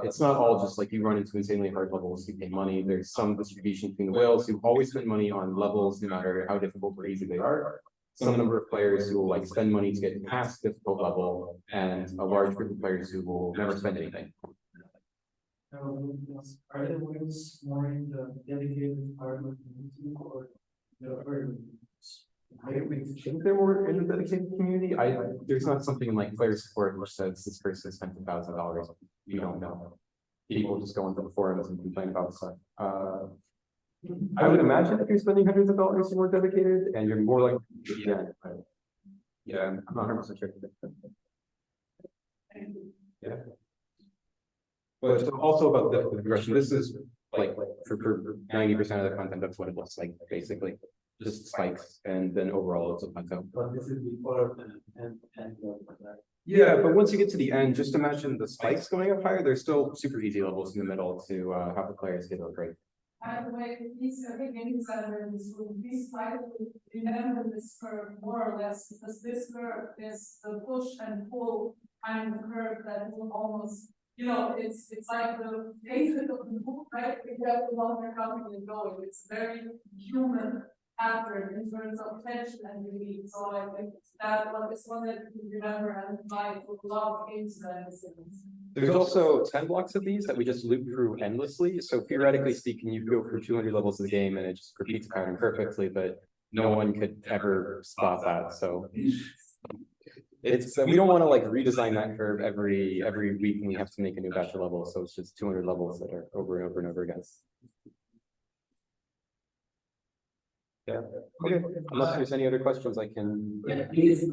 It's not all just like you run into insanely hard levels, you pay money. There's some distribution between the whales who always spend money on levels, no matter how difficult or easy they are. Some number of players who will like spend money to get past difficult level, and a large group of players who will never spend anything. Are the whales more in the dedicated part of the YouTube or the urban? I think they're more in the dedicated community. There's not something in like player support which says this person spent $1,000. You don't know. People just go into the forums and complain about stuff. I would imagine if you're spending hundreds of dollars, you're more dedicated, and you're more like yeah, I'm not 100% sure. Yeah. But also about the progression, this is like for 90% of the content, that's what it looks like, basically. Just spikes, and then overall it's a plateau. But this is before and yeah, but once you get to the end, just imagine the spikes going up higher. There's still super easy levels in the middle to have the players get a great. By the way, these game designers will be slightly remember this curve more or less, because this curve is the push and pull kind of curve that will almost, you know, it's like the basic of the move, right? If you have the longer coming and going, it's very human pattern in terms of tension and relief. So I think that one is one that you can remember and apply to a lot of games that There's also 10 blocks of these that we just loop through endlessly. So theoretically speaking, you go through 200 levels of the game and it just repeats the pattern perfectly, but no one could ever spot that. So it's we don't want to like redesign that curve every week and we have to make a new batch of levels. So it's just 200 levels that are over and over and over again. Yeah. Okay. Unless there's any other questions, I can. Yeah, please.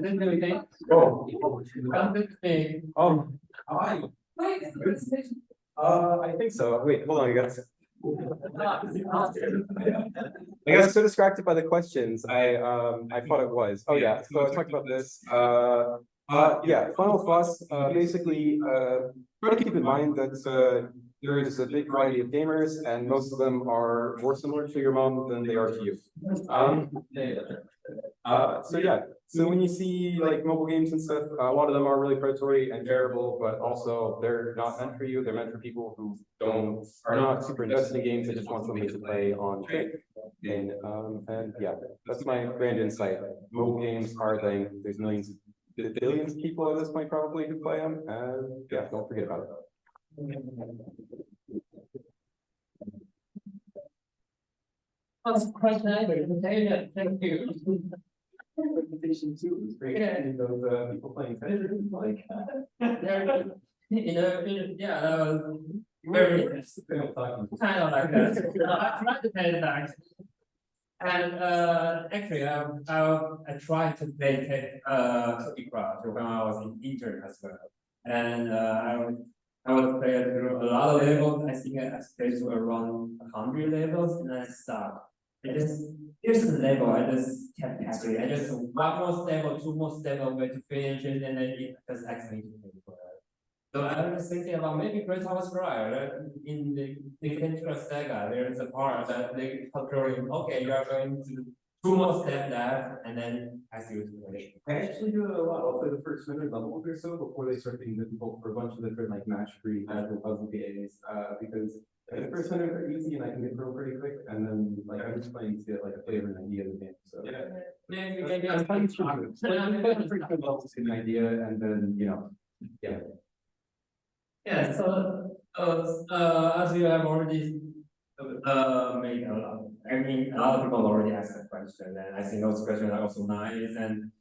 Hi. Wait, is the presentation? I think so. Wait, hold on, you guys. I got so distracted by the questions. I thought it was. Oh yeah. So I talked about this. Yeah, Final Boss. Basically, try to keep in mind that there is a big variety of gamers, and most of them are more similar to your mom than they are to you. So yeah. So when you see like mobile games and stuff, a lot of them are really predatory and terrible, but also they're not meant for you. They're meant for people who are not super invested in games. They just want something to play on trade. And yeah, that's my grand insight. Mobile games are a thing. There's billions of people at this point probably who play them. And yeah, don't forget about it. That's quite nice. Thank you. Presentation too was great. Yeah. Those people playing Tetris, like yeah, very kind of like that. I tried to pay it back, and actually, I tried to make it Cookie Craft when I was in intern as well, and I was playing through a lot of levels. I think I played through around 100 levels and I stopped. Here's the level, I just kept passing. I just one more step or two more steps away to finish it, and then it just actually for it. So I was thinking about maybe Great Thomas right? In the Tetris saga, there's a part that they controlling, okay, you are going to two more steps left, and then I see what's going I actually do it a lot. I'll play the first 100 levels or so before they start getting difficult for a bunch of different like match-3 casual puzzle games. Because like, the first 100 are easy and I can get through pretty quick, and then like I'm just playing to get like a flavor and idea of the game. So maybe I'm playing through different levels to get an idea, and then Yeah, so as you have already made a lot, I mean, a lot of people already asked that question, and I think those questions are also nice. And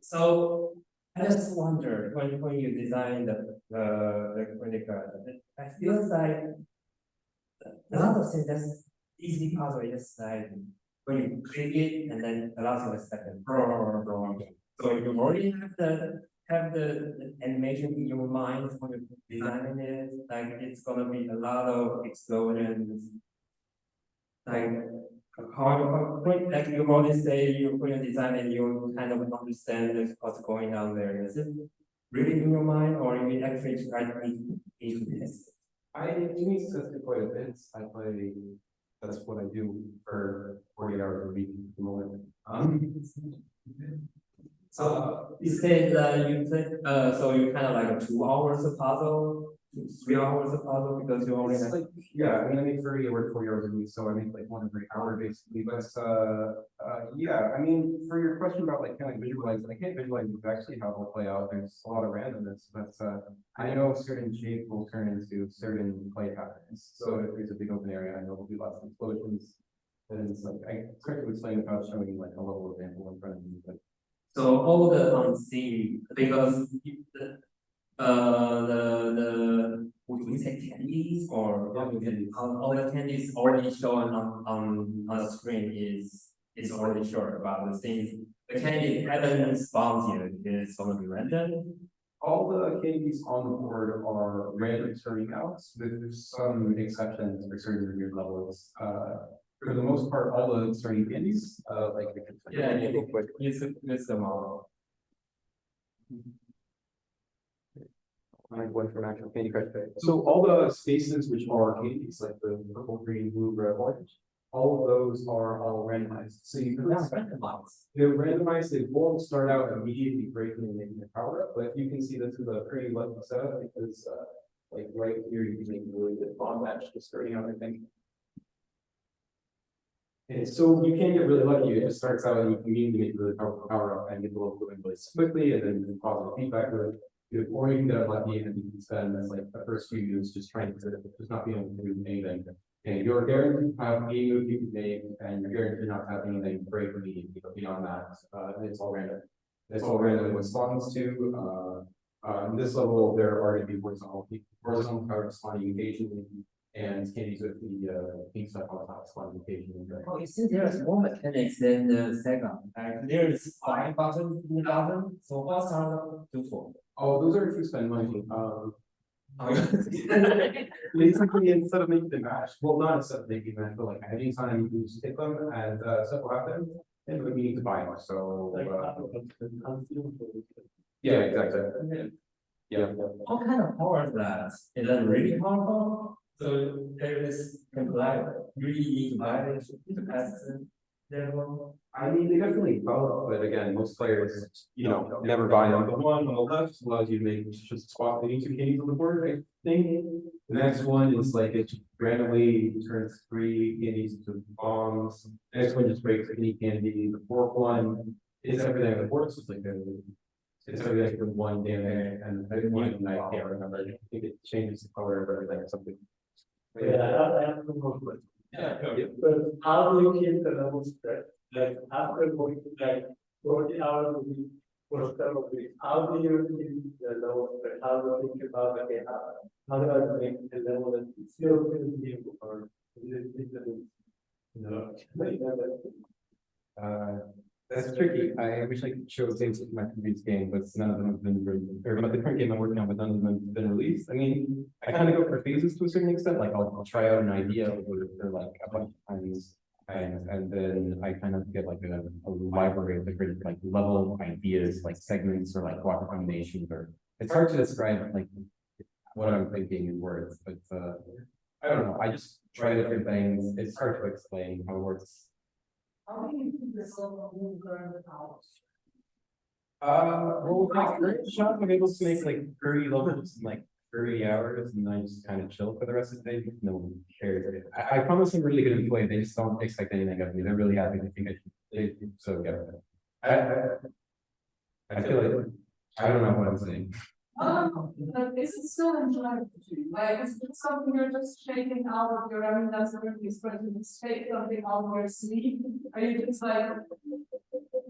so I just wonder when you design the credit card, I feel like a lot of things that's easy puzzle is just like when you click it and then a lot of things like so you already have the animation in your mind when you're designing it, like it's gonna be a lot of explosions. Like like you already say when you design it, you kind of understand what's going on there. Is it really in your mind or you actually try to into this? I use Sister quite a bit. I play. That's what I do for 40 hours a week at the moment. So you said you play, so you kind of like 2 hours of puzzle, 3 hours of puzzle because you only have. Like, yeah, I mean, I make 30 or 40 hours a week, so I make like 1 every hour basically. But yeah, I mean, for your question about like kind of visualize, I can't visualize actually how it'll play out. There's a lot of randomness, but I know certain shape will turn into certain play patterns. So if there's a big open area, I know there'll be lots of explosions. And it's like I tried to explain without showing like a little example in front of me, but. So all the unseen because would we say candies or all the candies already shown on the screen is already sure about the things. The candy haven't spawned yet, it's gonna be random. All the candies on the board are random starting outs, with some exceptions for certain weird levels. For the most part, all the starting candies, like It's the model. Like one from actual Candy Crush. So all the spaces which are candies, like the purple, green, blue, red, orange, all of those are all randomized. So you can they're randomized, they won't start out immediately breaking and making the power up, but you can see this is a pretty lucky setup because like right here you can make a really good bond match just starting out, I think. And so you can get really lucky. It just starts out and you can immediately make really powerful power up and get the level going really quickly, and then positive feedback with it. Or you can get lucky and you can spend like the first few moves just trying to just not being able to do anything. And you're guaranteed to have a move you can make, and you're guaranteed not to have anything break immediately. But beyond that, it's all random. It's all random with spawns too. In this level, there are going to be horizontal power spawning occasionally, and candies with the pink stuff on top spawning occasionally. Oh, you see, there's more mechanics than the Sega. There's 5 buttons in the bottom. So what's are the 2 for? Oh, those are if you spend money. Basically, instead of making the match, well, not instead of making the match, but like anytime you just hit them and stuff will happen, and we need to buy them. So, yeah, exactly. Yeah. What kind of power is that? Is that really powerful? So there is like really need to buy it to pass their one. I mean, they definitely both, but again, most players, never buy them. The one on the left allows you to make just swap any 2 candies on the board, I think. The next one is like it randomly turns 3 candies into bombs. The next one just breaks any candy. The 4th one is everything on the board, so it's like it's everything from 1 damage, and I can't remember. I think it changes the color of everything or something. I have to go with it. But how do you keep the level spread? Like after going to like 40 hours a week for several weeks, how do you keep the level spread? How do you think about okay, how do I make the level that still feels new or is it That's tricky. I wish I could show things in my previous game, but none of them have been or the current game I'm working on, but none of them have been released. I mean, I kind of go for phases to a certain extent. Like I'll try out an idea for like a bunch of times, and then I kind of get like a library of different like level ideas, like segments or like block combinations. Or it's hard to describe like what I'm thinking in words, but I don't know. I just try different things. It's hard to explain how it works. How do you keep yourself from going to house? Well, with my current shop, I'm able to make like 30 levels in like 30 hours, and I just kind of chill for the rest of the day. No one cares. I promise I'm really good employee. They just don't expect anything of me. They're really happy. They think so yeah. I feel like I don't know what I'm saying. But is it still enjoyable to you? Like, is it something you're just shaking out of your, I mean, that's a really expression, just take something out of your sleep? Are you just like,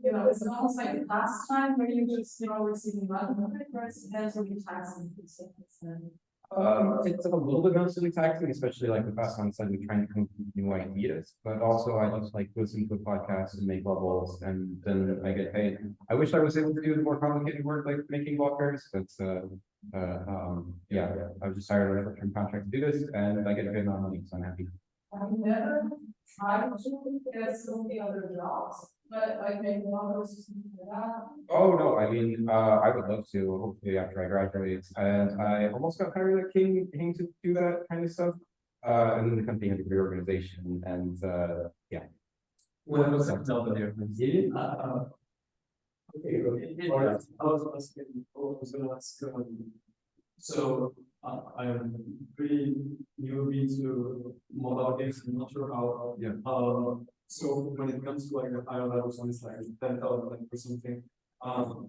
you know, it's almost like a pastime where you just, you know, receiving money from it, or it's mentally taxing to some extent? It's a little bit mentally taxing, especially like the past on Sunday trying to come up with new ideas. But also I just like listen to a podcast and make levels, and then I get paid. I wish I was able to do the more complicated work like making blockers, but yeah, I was just hired on a short-term contract to do this, and I get paid my money, so I'm happy. I've never tried to get some of the other jobs, but like maybe one or something like that. Oh no, I mean, I would love to, hopefully after I graduate, and I almost got hired at King to do that kind of stuff. And then the company had a reorganization, and yeah. What was that job there? Okay, I was gonna ask, so I'm pretty newbie to mobile games. I'm not sure how. Yeah. So when it comes to like the higher levels, when it's like 10,000 or something, how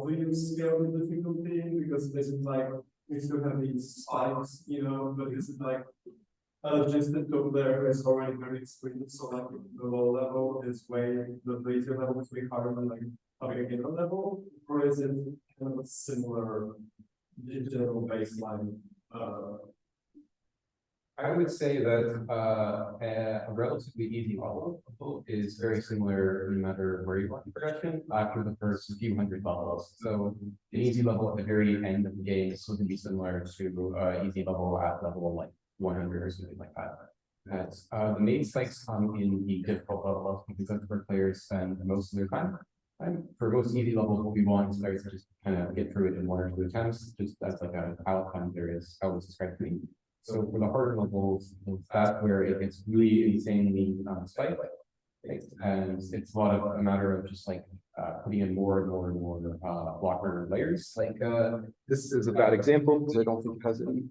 do you scale the difficulty? Because this is like we still have these spikes, you know, but this is like just the top there is already very experienced. So like the low level is way the later level is way harder than like a beginner level, or is it kind of a similar general baseline? I would say that a relatively easy level is very similar no matter where you are in progression after the first few hundred levels. So the easy level at the very end of the game is still going to be similar to easy level at level like 100 or something like that. That's the main spikes come in the difficult levels because that's where players spend most of their time. For most easy levels, what we want is players to just kind of get through it in 1 or 2 attempts, just as like a outcome there is how it's described to me. So for the harder levels, that's where it gets really insanely spiked. And it's a matter of just like putting in more and more and more blocker layers. Like this is a bad example because I don't think it has any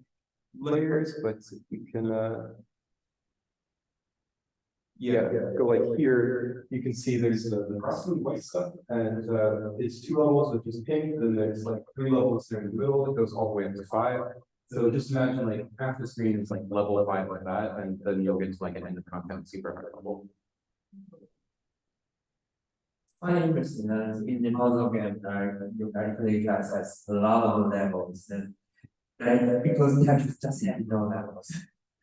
layers, but we can go like here. You can see there's the crusty white stuff, and it's 2 levels of just pink. Then there's like 3 levels there in the middle. It goes all the way up to 5. So just imagine like half the screen is like level 5 like that, and then you'll get to like an end of content super hard level. Quite interesting that in the puzzle game, you actually access a lot of levels, and because Tetris just had no levels,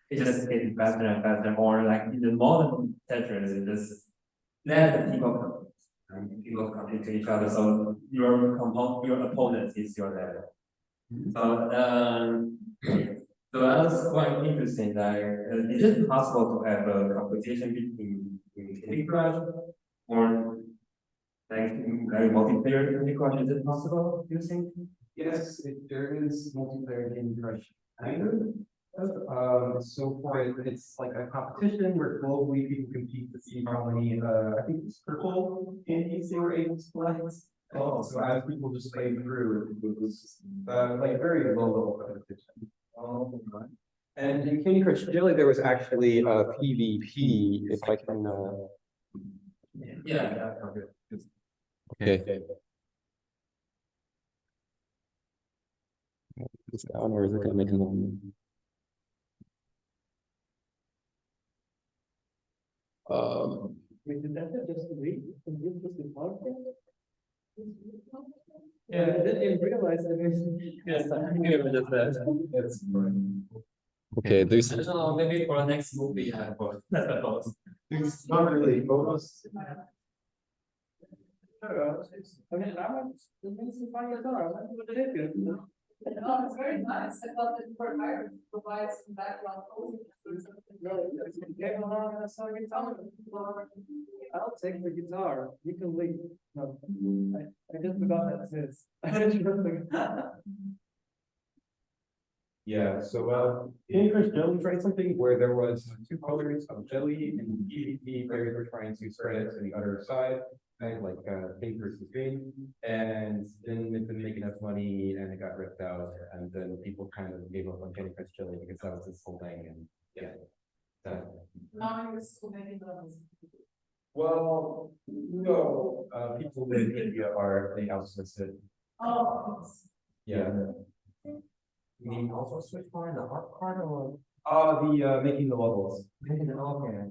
it just gets faster and faster. Or like in the modern Tetris, it just let the people compete to each other. So your opponent is your level. So that's quite interesting. Like, is it possible to have a competition between Candy Crush or like multiplayer Candy Crush? Is it possible? Do you think? Yes, there is multiplayer Candy Crush kind of. So for it, it's like a competition where globally people compete to see how many I think it's purple candies they were able to collect. Oh, so as people just play through, it was like very low level competition. Oh, right. And in Candy Crush Jelly, there was actually a PvP. If I can. Yeah. Okay. Is it down or is it going to make a long? Did that just read? Yeah, I didn't realize that. Yes, I knew just that. Yes. Okay, there's I don't know, maybe for the next movie, for that's the post. there's not really photos. No, it's very nice. I thought that for hired provides some background. I'll take the guitar, you can leave. No, I just forgot that says. Yeah, so Candy Crush Jelly tried something where there was two colors of jelly and PvP players were trying to spread it to the other side, kind of like pink versus green, and then it didn't make enough money and it got ripped out, and then people kind of gave up on Candy Crush Jelly because that was this whole thing, and yeah. Now you're still making those. Well, no, people in India they outsource it. Oh. Yeah. You mean also switch bar the art card or? The making the levels. Okay.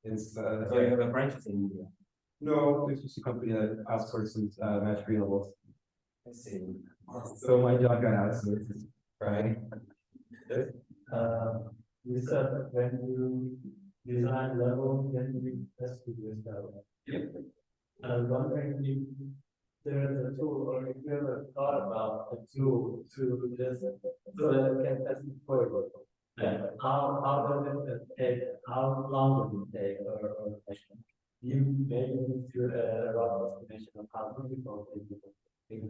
It's So you have a branches in India. no, there's just a company that outsources match 3 levels. I see. So my job got outsourced, right? You said when you design level, then you test it yourself. Yep. I was wondering if there's a tool or if you ever thought about a tool to just so that it can test it for you. Like how does it take, how long does it take or you maybe need to a rough estimation of how difficult it is.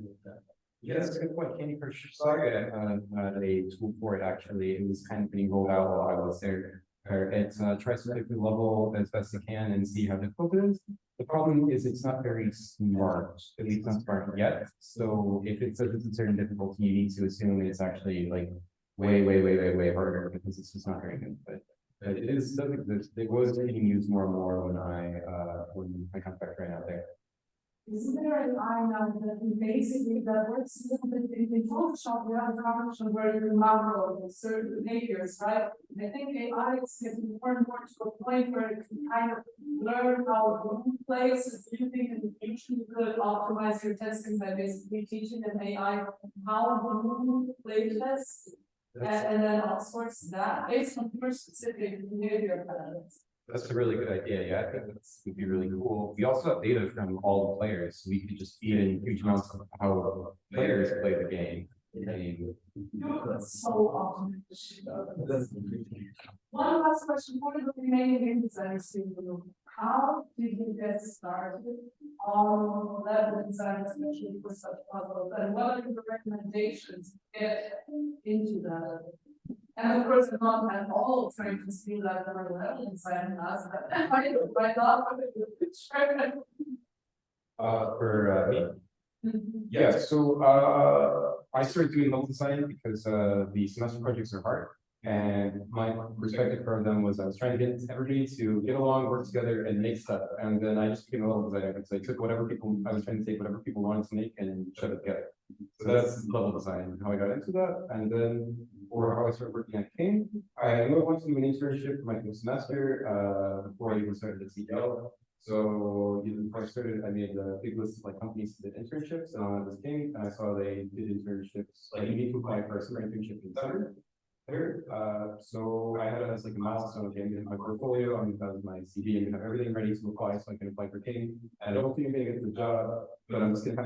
Yeah, that's a good point. Candy Crush Saga had a tool for it actually. It was kind of being rolled out while I was there. It tries to pick the level as best it can and see how difficult it is. The problem is it's not very smart, at least not smart yet. So if it says it's a certain difficulty, you need to assume it's actually like way harder because it's just not very good. But it does exist. It was getting used more and more when my contract ran out there. Isn't there an eye now that basically that works a little bit in Photoshop? We have a function where you can macro certain behaviors, right? I think AI is getting more and more to a point where it can kind of learn how the place is using and usually could optimize your testing by basically teaching an AI how to play test and then outsource that based on your specific behavior patterns. That's a really good idea. Yeah, I think that would be really cool. We also have data from all the players, so we could just feed in huge amounts of how players play the game. That's so optimistic. One last question for the remaining game designers in the room. How did you get started on level design, especially for such puzzles? And what are your recommendations to get into that? And of course, I'm not at all trying to see that for level design class, but I thought of it with the For me? Yeah, so I started doing level design because the semester projects are hard. And my perspective for them was I was trying to get everybody to get along, work together, and make stuff. And then I just became a level designer because I took whatever I was trying to take whatever people wanted to make and shove it together. So that's level design, how I got into that. And then for how I started working at King, I knew I wanted to do an internship for my first semester before I even started at CGL. So before I started, I made a big list of like companies that did internships, and on this King, and I saw they did internships. Like you need to apply for a summer internship in summer. So I had it as like a milestone. Okay, I'm gonna have my portfolio, I'm gonna have my CV, I'm gonna have everything ready to apply so I can apply for King. And I don't think I'm gonna get the job, but I'm just gonna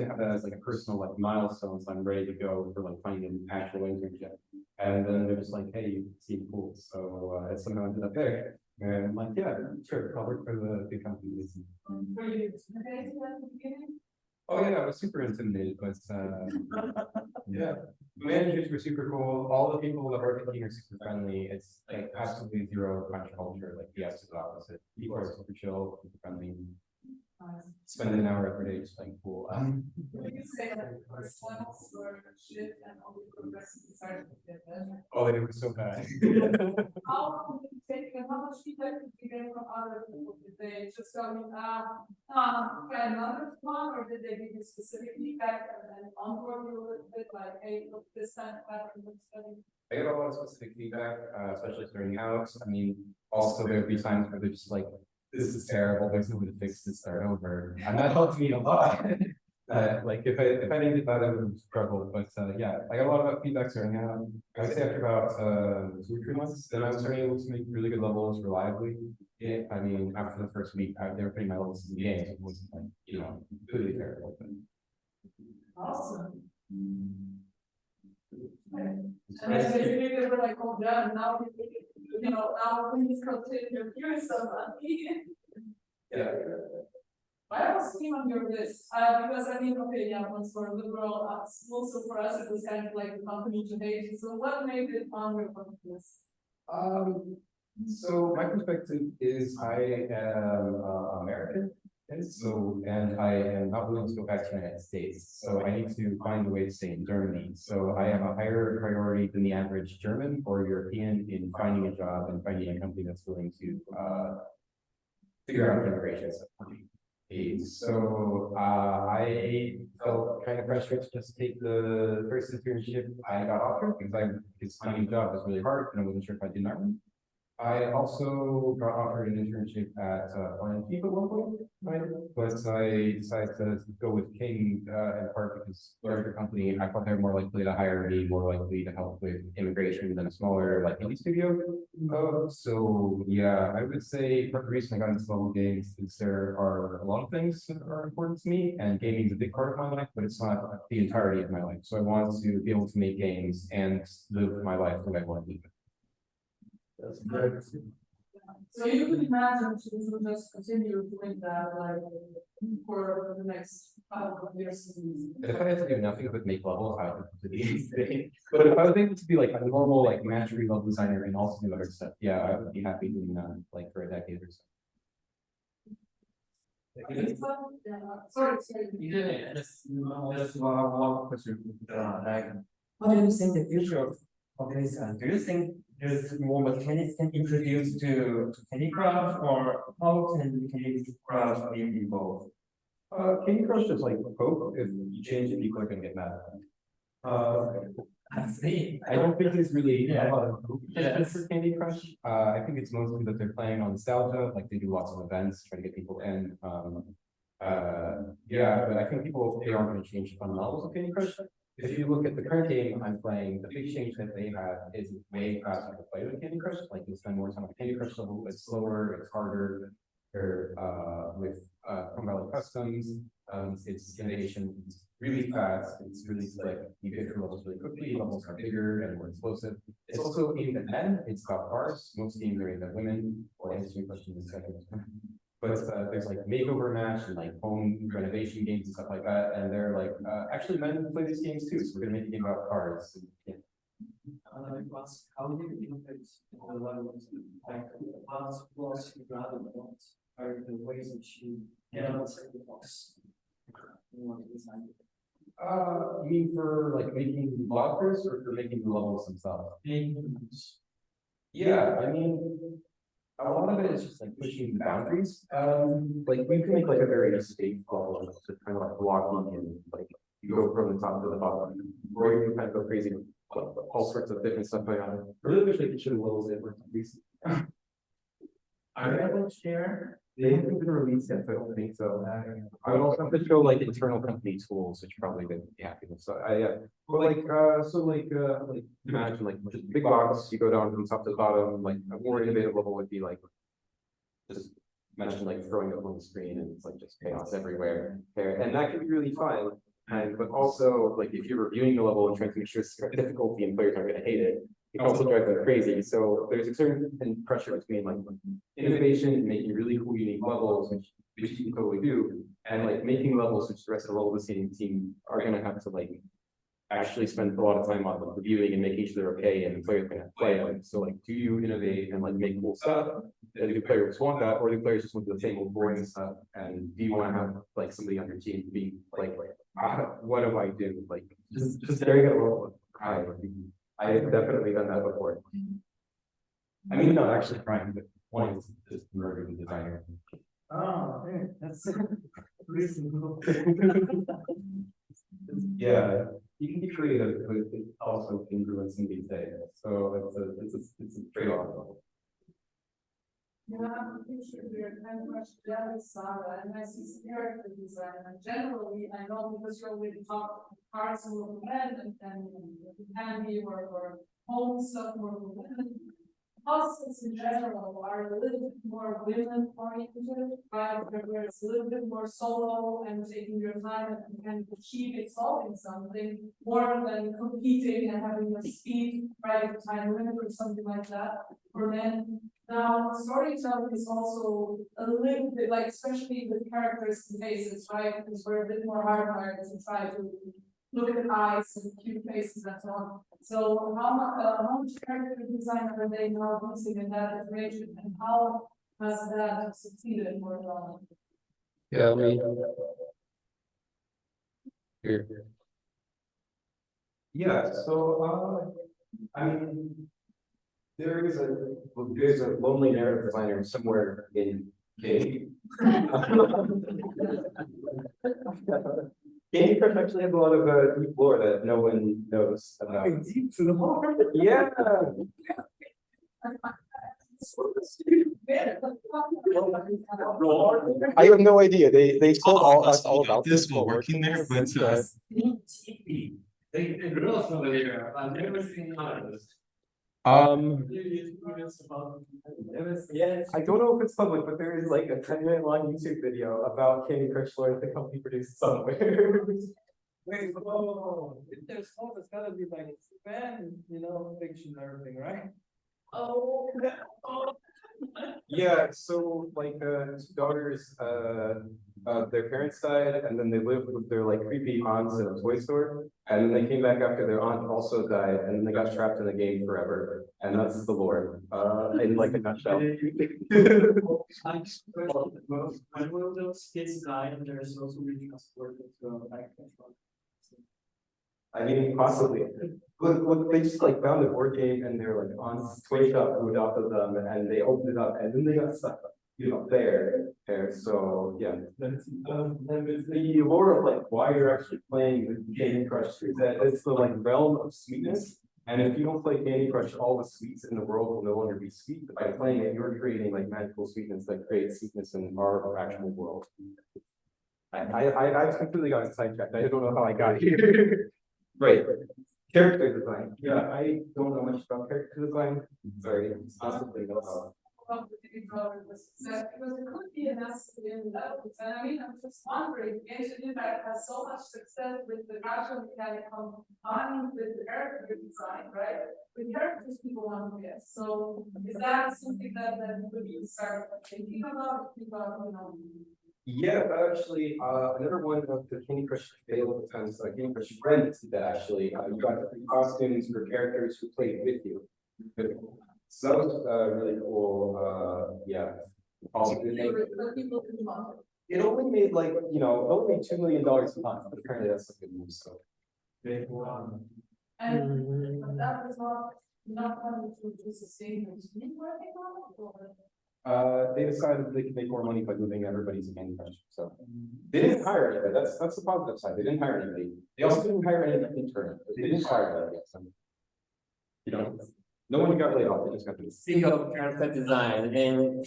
have that as like a personal like milestone, so I'm ready to go for like finding an actual internship. And then they're just like, hey, you seem cool. So I somehow ended up there. And I'm like, yeah, sure, I'll work for the big company. Were you intimidated at the beginning? Oh yeah, I was super intimidated, but yeah, the managers were super cool. All the people that work at King are super friendly. It's like absolutely zero crunch culture. Like the opposite. People are super chill, super friendly. Spend an hour every day just playing pool. Would you say that first levels were shit and only progressive design to get better? Oh, it was so bad. How long did it take and how much feedback did you get from other people? Did they just tell me, try another one, or did they give you specific feedback and then onboard you a little bit like, hey, look, this kind of pattern looks better? I got a lot of specific feedback, especially starting out. I mean, also there'd be times where they're just like, this is terrible, there's no way to fix this, start over. And that helped me a lot. Like if I didn't get that, I would have struggled. But yeah, I got a lot of feedback starting out. I would say after about 2 or 3 months, then I was starting able to make really good levels reliably. Yeah, I mean, after the first week, they were putting my levels in the game, so it wasn't like, you know, completely terrible. But Awesome. And then basically they were like, oh, yeah, now now please continue here somebody. yeah. I was keen on your list, because I mean, okay, yeah, once for liberal, also for us, it was kind of like the company to hate. So what made it on your bucket list? So my perspective is I am American, and I am not willing to go back to the United States. So I need to find a way to stay in Germany. So I have a higher priority than the average German or European in finding a job and finding a company that's willing to figure out immigration stuff for me. So I felt kind of pressured to just take the first internship I got offered because finding a job was really hard and I wasn't sure if I did not. I also got offered an internship at Keep at one point, right? But I decided to go with King in part because larger company, I thought they were more likely to hire me, more likely to help with immigration than a smaller like indie studio. So yeah, I would say part of the reason I got into level games is there are a lot of things that are important to me, and gaming is a big part of my life, but it's not the entirety of my life. So I want to be able to make games and live my life the way I want to live it. That's good. So you could imagine to just continue doing that, like, for the next couple of years. If I had to do nothing but make levels, I would do these things. But if I was able to be like a normal, like mastery level designer and also do other stuff, yeah, I would be happy doing that like for a decade or so. Sorry. Yeah, just one question. Like, what do you think the future of this? Do you think there's more mechanics can introduce to Candy Crush, or how can Candy Crush be involved? Candy Crush is like Coke. If you change it, people are gonna get mad. I see. I don't think there's really a lot of Yeah. for Candy Crush. I think it's mostly that they're playing on nostalgia, like they do lots of events, try to get people in. Yeah, but I think they aren't going to change the fundamentals of Candy Crush. If you look at the current game I'm playing, the big change that they have is way faster to play than Candy Crush. Like you spend more time on Candy Crush level, it's slower, it's harder. With combat customs, its innovation is really fast, it's really slick, you get through levels really quickly, levels are bigger and more explosive. It's also aimed at men, it's about cars, most games are aimed at women, or answer your question in a second. But there's like makeover match and like home renovation games and stuff like that, and they're like actually men play these games too, so we're gonna make a game about cars. Yeah. How do you innovate the levels? Like, what's you rather want? Are the ways that you get outside the box? You want to design it? You mean for like making blockers or for making the levels themselves? Yeah, I mean, a lot of it is just like pushing the boundaries. Like we can make like a very safe level, just kind of like blocking and like you go from the top to the bottom, or you can kind of go crazy with all sorts of different stuff going on. I really wish they could show levels in for some reason. Are they able to share? They haven't been released yet, so I don't think so. I would also have to show like internal company tools, which probably they'd be happy with. So yeah, but like imagine like just big box, you go down from top to the bottom. Like a more innovative level would be like just imagine like throwing it on the screen and it's like just chaos everywhere. And that can be really fun. And but also like if you're reviewing the level and trying to make sure it's difficulty and players aren't going to hate it, it can also drive them crazy. So there's a certain pressure between like innovation and making really cool unique levels, which you can totally do, and like making levels which the rest of the level design team are going to have to like actually spend a lot of time on like reviewing and making sure they're okay and the players can play them. So like, do you innovate and like make cool stuff? And do players want that, or do players just want the same old boring stuff? And do you want to have like somebody on your team be like what do I do? Like just staring at a level. I've definitely done that before. I mean, not actually crying, but wanting to just murder the designer. Oh, that's reasonable. Yeah, you can be creative, but it also can ruin some these days. So it's a trade-off. You have a picture here, kind of Jelly Saga, and I see some character design, and generally, I know because you're with top parts of women and candy or home stuff more women. Hostels in general are a little bit more women oriented, right, where it's a little bit more solo and taking your time and kind of achieving solving something more than competing and having a speed, right, time limit or something like that for men. Now, storytelling is also a little bit like, especially with characters and faces, right? Because we're a bit more hardwired to try to look at eyes and cute faces and so on. So how much character design are they now using in that iteration, and how has that succeeded more well? Yeah, here. Yeah, so I mean, there's a lonely narrative designer somewhere in Candy. Candy Crush actually has a lot of deep lore that no one knows about. Deep to the heart. Yeah. I have no idea. They told us all about this while working there, but The girls over there, I've never seen others. Yes, I don't know if it's public, but there is like a 10-minute long YouTube video about Candy Crush lore that the company produced somewhere. Wait, whoa, if there's hope, it's gotta be like fan, fiction and everything, right? Oh. Yeah, so like two daughters, their parents died, and then they lived with their like creepy aunts in a toy store, and then they came back after their aunt also died, and then they got trapped in the game forever, and that's the lore, in like a nutshell. When will those kids die and they're supposed to be transported to back and forth? I mean, possibly. Look, they just like found a board game and they're like on toy shop who adopted them, and they opened it up, and then they got stuck, there. So yeah. The lore of like why you're actually playing with Candy Crush is that it's the like realm of sweetness. And if you don't play Candy Crush, all the sweets in the world will no longer be sweet. But by playing it, you're creating like magical sweetness that creates sweetness in our actual world. I've completely gotten sidetracked. I don't know how I got here. Right. Character design. Yeah, I don't know much about character design. Sorry, it's possibly know how. Because it could be an asset in levels, and I mean, I'm just wondering, Genshin Impact has so much success with the actual mechanic combined with the character design, right? The characters people want to get. So is that something that we start thinking about? Yeah, actually, another one of the Candy Crush available times, Candy Crush Friends did that actually. You got free costumes for characters who played with you. So that was really cool. Yeah. Also, it only made like, it only made $2 million a month, but apparently that's a good move. So. And that was not wanting to sustain the team working on it? They decided they could make more money by moving everybody's Candy Crush. So they didn't hire anybody. That's the positive side. They didn't hire anybody. They also didn't hire any intern. They didn't hire anybody. So, no one got laid off. They just got to Speaking of character design, and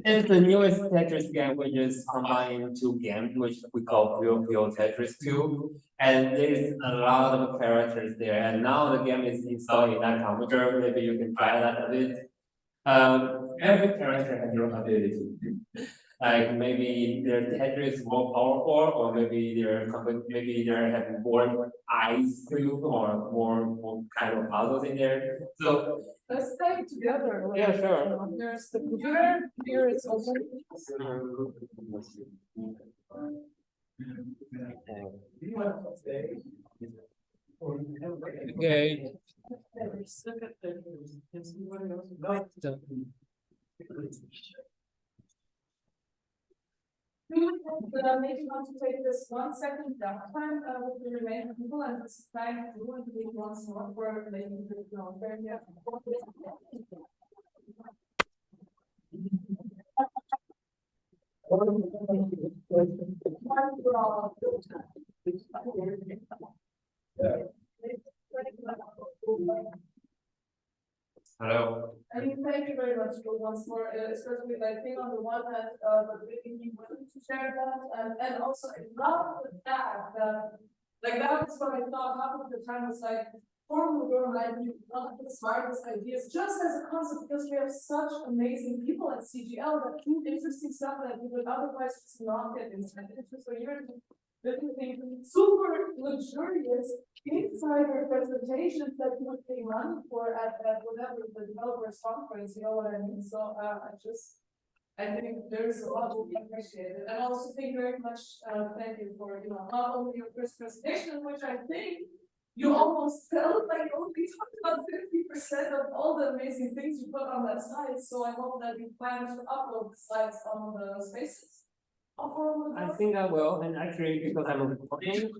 it's the newest Tetris game, which is combining two games, which we call Real Tetris 2. And there's a lot of characters there. And now the game is installed in that computer. Maybe you can try that a bit. Every character has their ability. Like maybe their Tetris is more powerful, or maybe they're having more eyes too, or more kind of puzzles in there. So let's play it together. Yeah, sure. There's the computer, here it's open. Okay. We would maybe want to take this 1 second downtime with the remaining people and just try to do it once more for making it very Hello. I mean, thank you very much for once more, especially like being on the one hand, but being willing to share that, and also I love the fact that, like that was what I thought half of the time was like, Forum Ludorum might be not the smartest ideas, just as a concept, because we have such amazing people at CGL that do interesting stuff that we would otherwise just not get insight into. So you're living super luxurious insider presentations that you would pay money for at whatever the developers conference, you know what I mean? So I think there's a lot to be appreciated. And also thank you very much, thank you for, you know, not only your first presentation, which I think you almost felt like you only talked about 50% of all the amazing things you put on that slide. So I hope that you plan to upload the slides on the spaces. I think I will, and actually because I'm recording,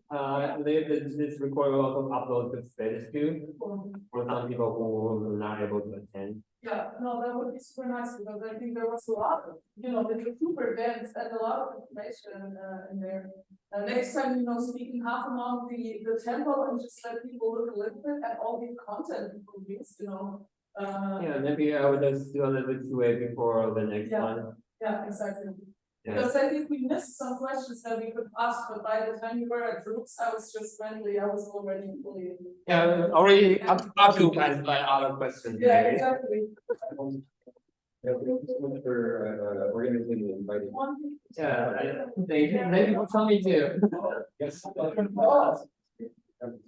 this requires a lot of upload to status too, for some people who are not able to attend. Yeah, no, that would be super nice because I think there was a lot of, you know, the super dense and a lot of information in there. Next time, you know, speaking half among the tempo and just let people look a little bit at all the content people use, you know. Yeah, maybe I would just do a little bit way before the next one. Yeah, exactly. Yeah. Because I think we missed some questions that we could ask, but by the time you were at Droops, I was already fully. Yeah, already occupied by other questions. Yeah, maybe. exactly. Yeah, thank you so much for organizing and inviting. Yeah, thank you for coming too. Yes.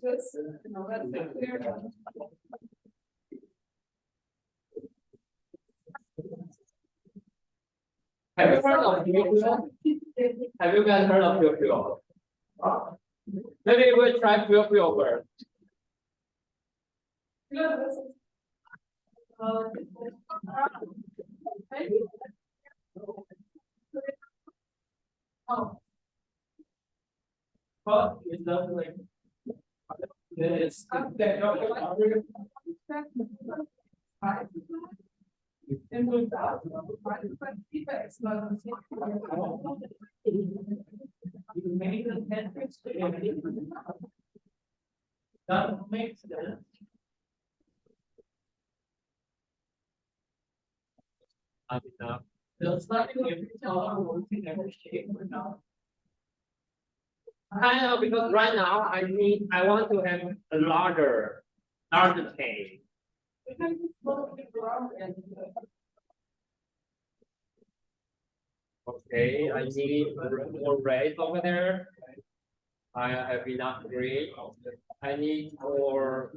Just, you know, that's the clear. Have you heard of Fuel? Have you guys heard of Fuel? Maybe we'll try Fuel first. Yeah, that's. Maybe. Oh. But it's not like. It's. And without feedbacks, You made the Tetris. That makes sense. There's nothing you can tell working every shape or not. I know because right now I want to have a larger cave. Okay, I need more red over there. I have enough green. I need more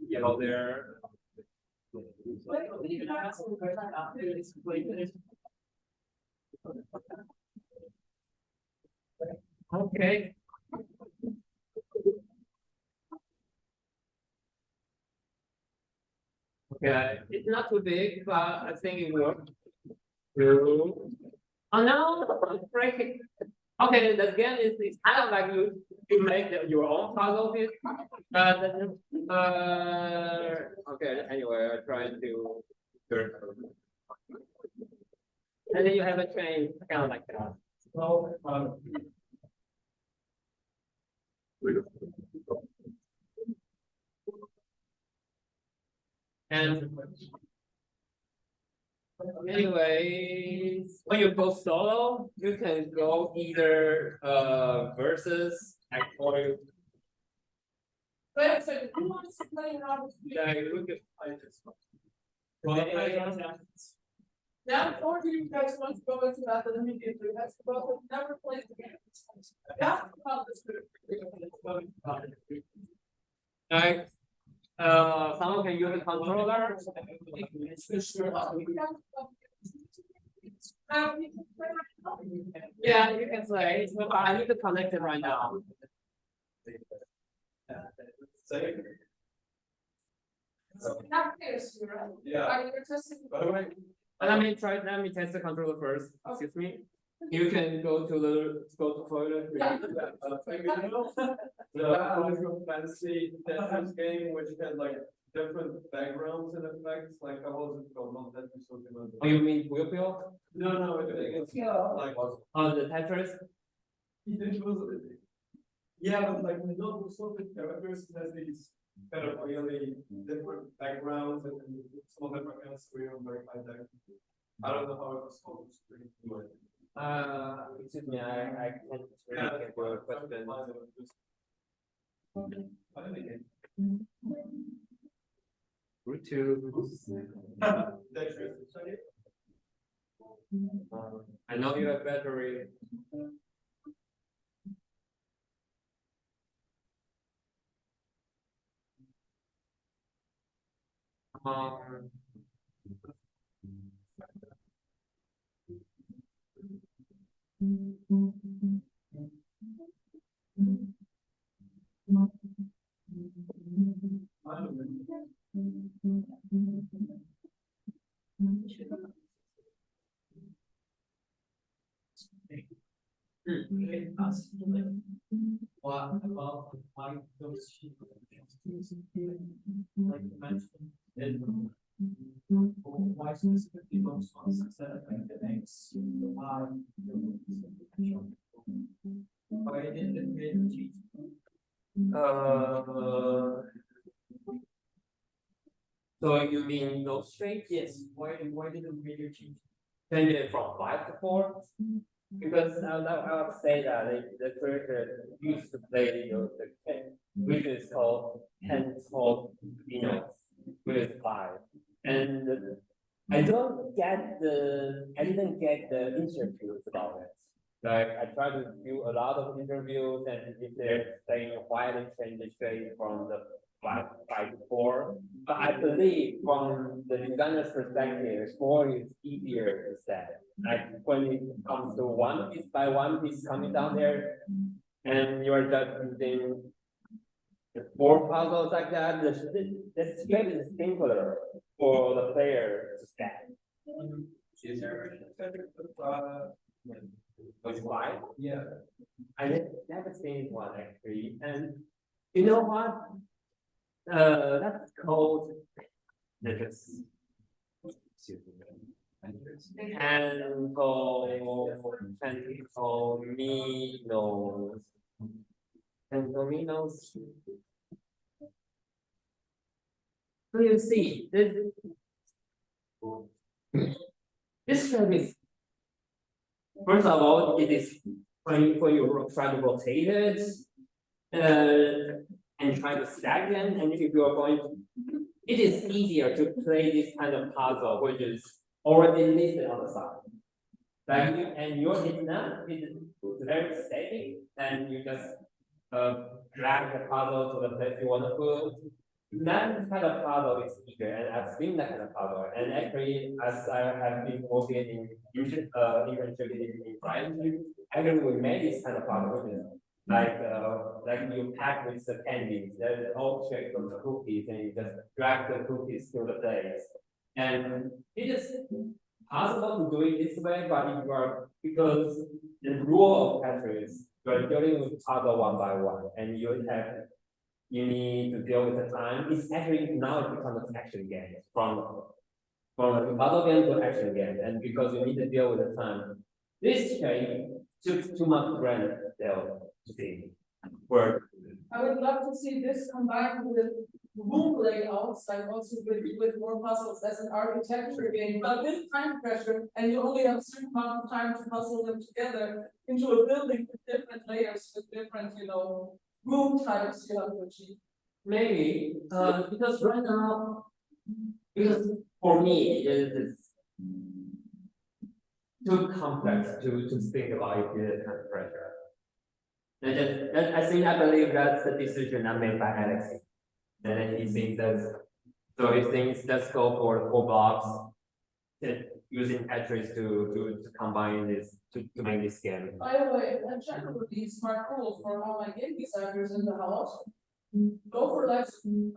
yellow there. Okay. Okay, it's not too big, but I think it works. Oh no, it's breaking. Okay, the game is kind of like you make your own puzzle piece, but okay. Anyway, I try to turn, and then you have a train kind of like that. So and anyways, when you go solo, you can go either versus or Wait a second, who wants to play how? yeah, you look at Now, or do you guys want to go into that immediately? That's both never played the game. Yeah. Like someone can use a controller. Yeah, you can play, but I need to connect it right now. Yeah. Are you testing? By the way, Let me test the controller first. Excuse me. You can go to toilet. Yeah. The fancy Tetris game which had like different backgrounds and effects, like how was it called? Not Tetris, something like that. Oh, you mean Puyo? No, it's like Oh, the Tetris? it was, yeah, but like not the sort of characters has these kind of really different backgrounds and some of them are kind of surreal and very high tech. I don't know how it was called. Excuse me, I can't really get your question. Route two. I know you have battery. Um, What about why those like you mentioned, and why specifically those ones instead of like the X, the Y, why didn't it really change? so you mean those shapes? Yes, why did it really change? Change it from 5 to 4? Because I would say that the creator used to play the which is called 10 12 notes, which is 5. And I didn't get the interviews about it. Like I tried to do a lot of interviews, and if they're saying why they change the shape from the 5 to 4, but I believe from the designer's perspective, 4 is easier to set. Like when it comes to one piece by one piece coming down there, and you're just using the 4 puzzles like that, the shape is simpler for the player to set. Is there With 5? yeah. I never seen one actually, and you know what? That's called Tetris. Pantominos. So you see, this shape is, first of all, it is when you try to rotate it, and try to stack them, and if you are going to, it is easier to play this kind of puzzle, which is already listed on the side. Like it's very static, and you just drag the puzzle to the place you want to put. That kind of puzzle is easier, and I've seen that kind of puzzle. And actually, as I have been working in internship in science, actually we made this kind of puzzle, which is like you pack with the candies, there's all shapes of the cookies, and you just drag the cookies to the place. And it is possible to do it this way, but if you are, because the rule of Tetris, you are dealing with puzzle one by one, and you need to deal with the time. It's actually now it becomes an action game from a puzzle game to action game, and because you need to deal with the time, this shape took too much brain still to see work. I would love to see this combined with room layouts, like also with more puzzles as an architecture game, but with time pressure, and you only have a certain amount of time to puzzle them together into a building with different layers, with different, room types you have to achieve. Maybe, because right now, because for me, it is too complex to think about it with this kind of pressure. I believe that's the decision I made by Alex. And then he thinks let's go for the 4 blocks, using Tetris to combine this, to make this game. By the way, a generally smart rule for all my game designers in the house. Go for less, and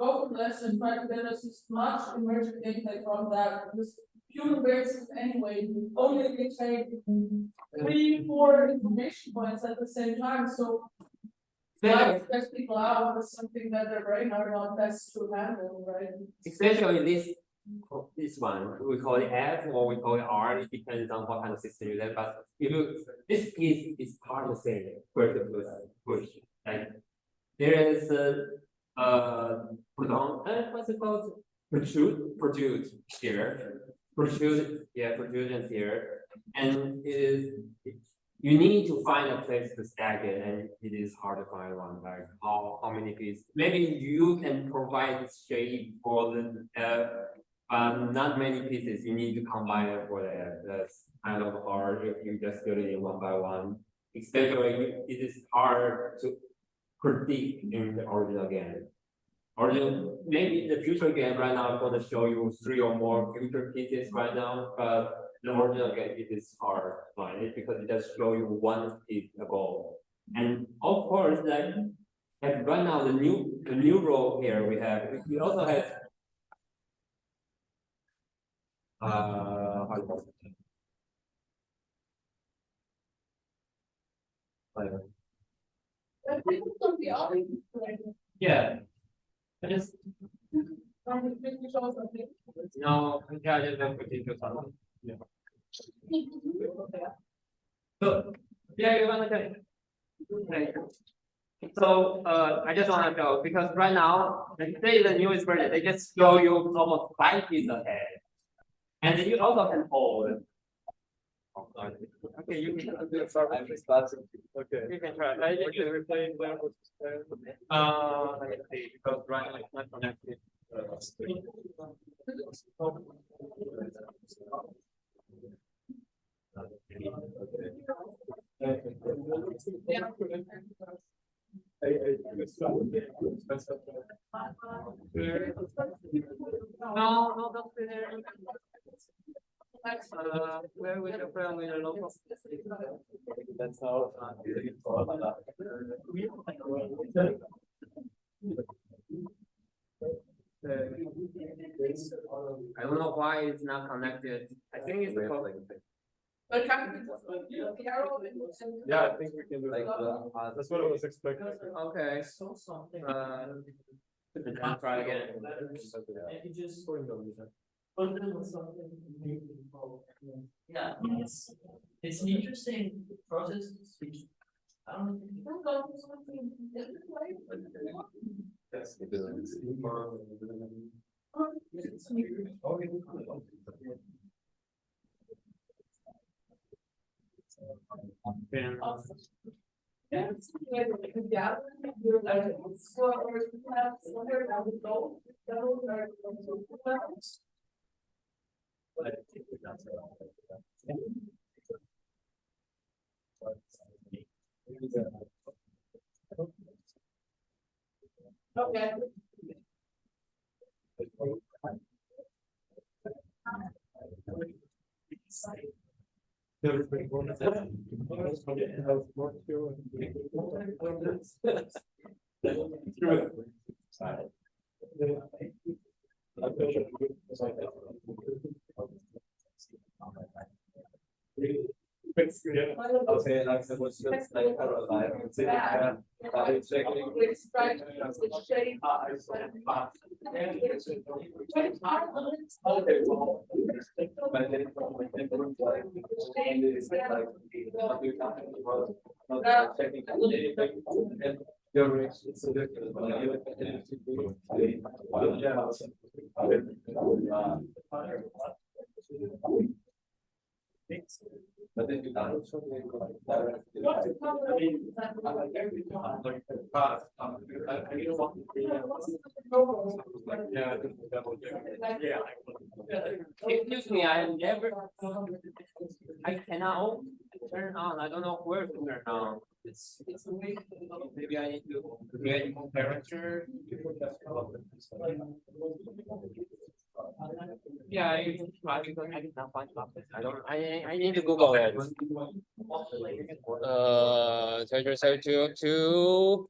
try to get as much emergent gameplay from that, because human brains anyway only retain 3, 4 information points at the same time, so that stress people out with something that their brain are not best to handle, right? Especially this one, we call it F or we call it R, it depends on what kind of system you have, but this piece is hard to say where to push. Like there is put on, what's it called? Protrude here. Protrusions here. And it is, you need to find a place to stack it, and it is hard to find one, like how many pieces. Maybe you can provide shape for the, not many pieces, you need to combine it for that. That's kind of hard if you just do it in one by one. Especially, it is hard to predict in the original game. Original, maybe the future game right now, I'm going to show you 3 or more future pieces right now, but the original game, it is hard to find it because it just show you one piece ago. And of course, like right now, the new role here we have, we also have how do you call it? Yeah. I just no, yeah, just don't put into something. Yeah. So yeah, you wanna go. Okay. So I just wanna go because right now, like say the newest version, they just show you almost 5 pieces ahead. And then you also can hold. Okay, you can do it. Okay. You can try. I think you're replaying where was let's see, because right now it's not connected. No, don't sit there. Where with your friend with a local? That's how. I don't know why it's not connected. I think it's because. Yeah, I think we can do that. That's what I was expecting. Okay. Try again. Yeah, it's an interesting process. I don't Okay. Okay, and I was just like, but then you got Excuse me, I cannot turn on. I don't know where to turn on. It's maybe I need to create more character. Yeah, I cannot find it. I need to Google it. Tetris 202.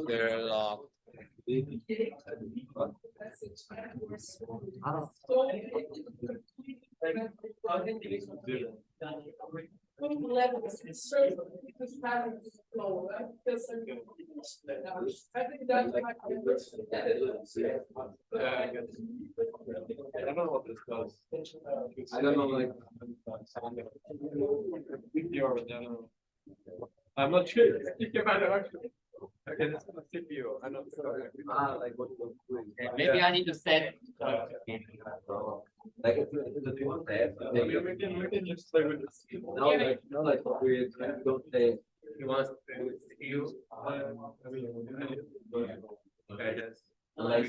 They're locked. I think that's my. I don't know what this does. I don't know, like. I'm not sure. You might have actually. Okay, this is a CPU. I'm not sure. Like what? Maybe I need to set. Like it's a different tab. We can just play with this. No, like we don't say. You want to play with CPU? Okay, yes. Like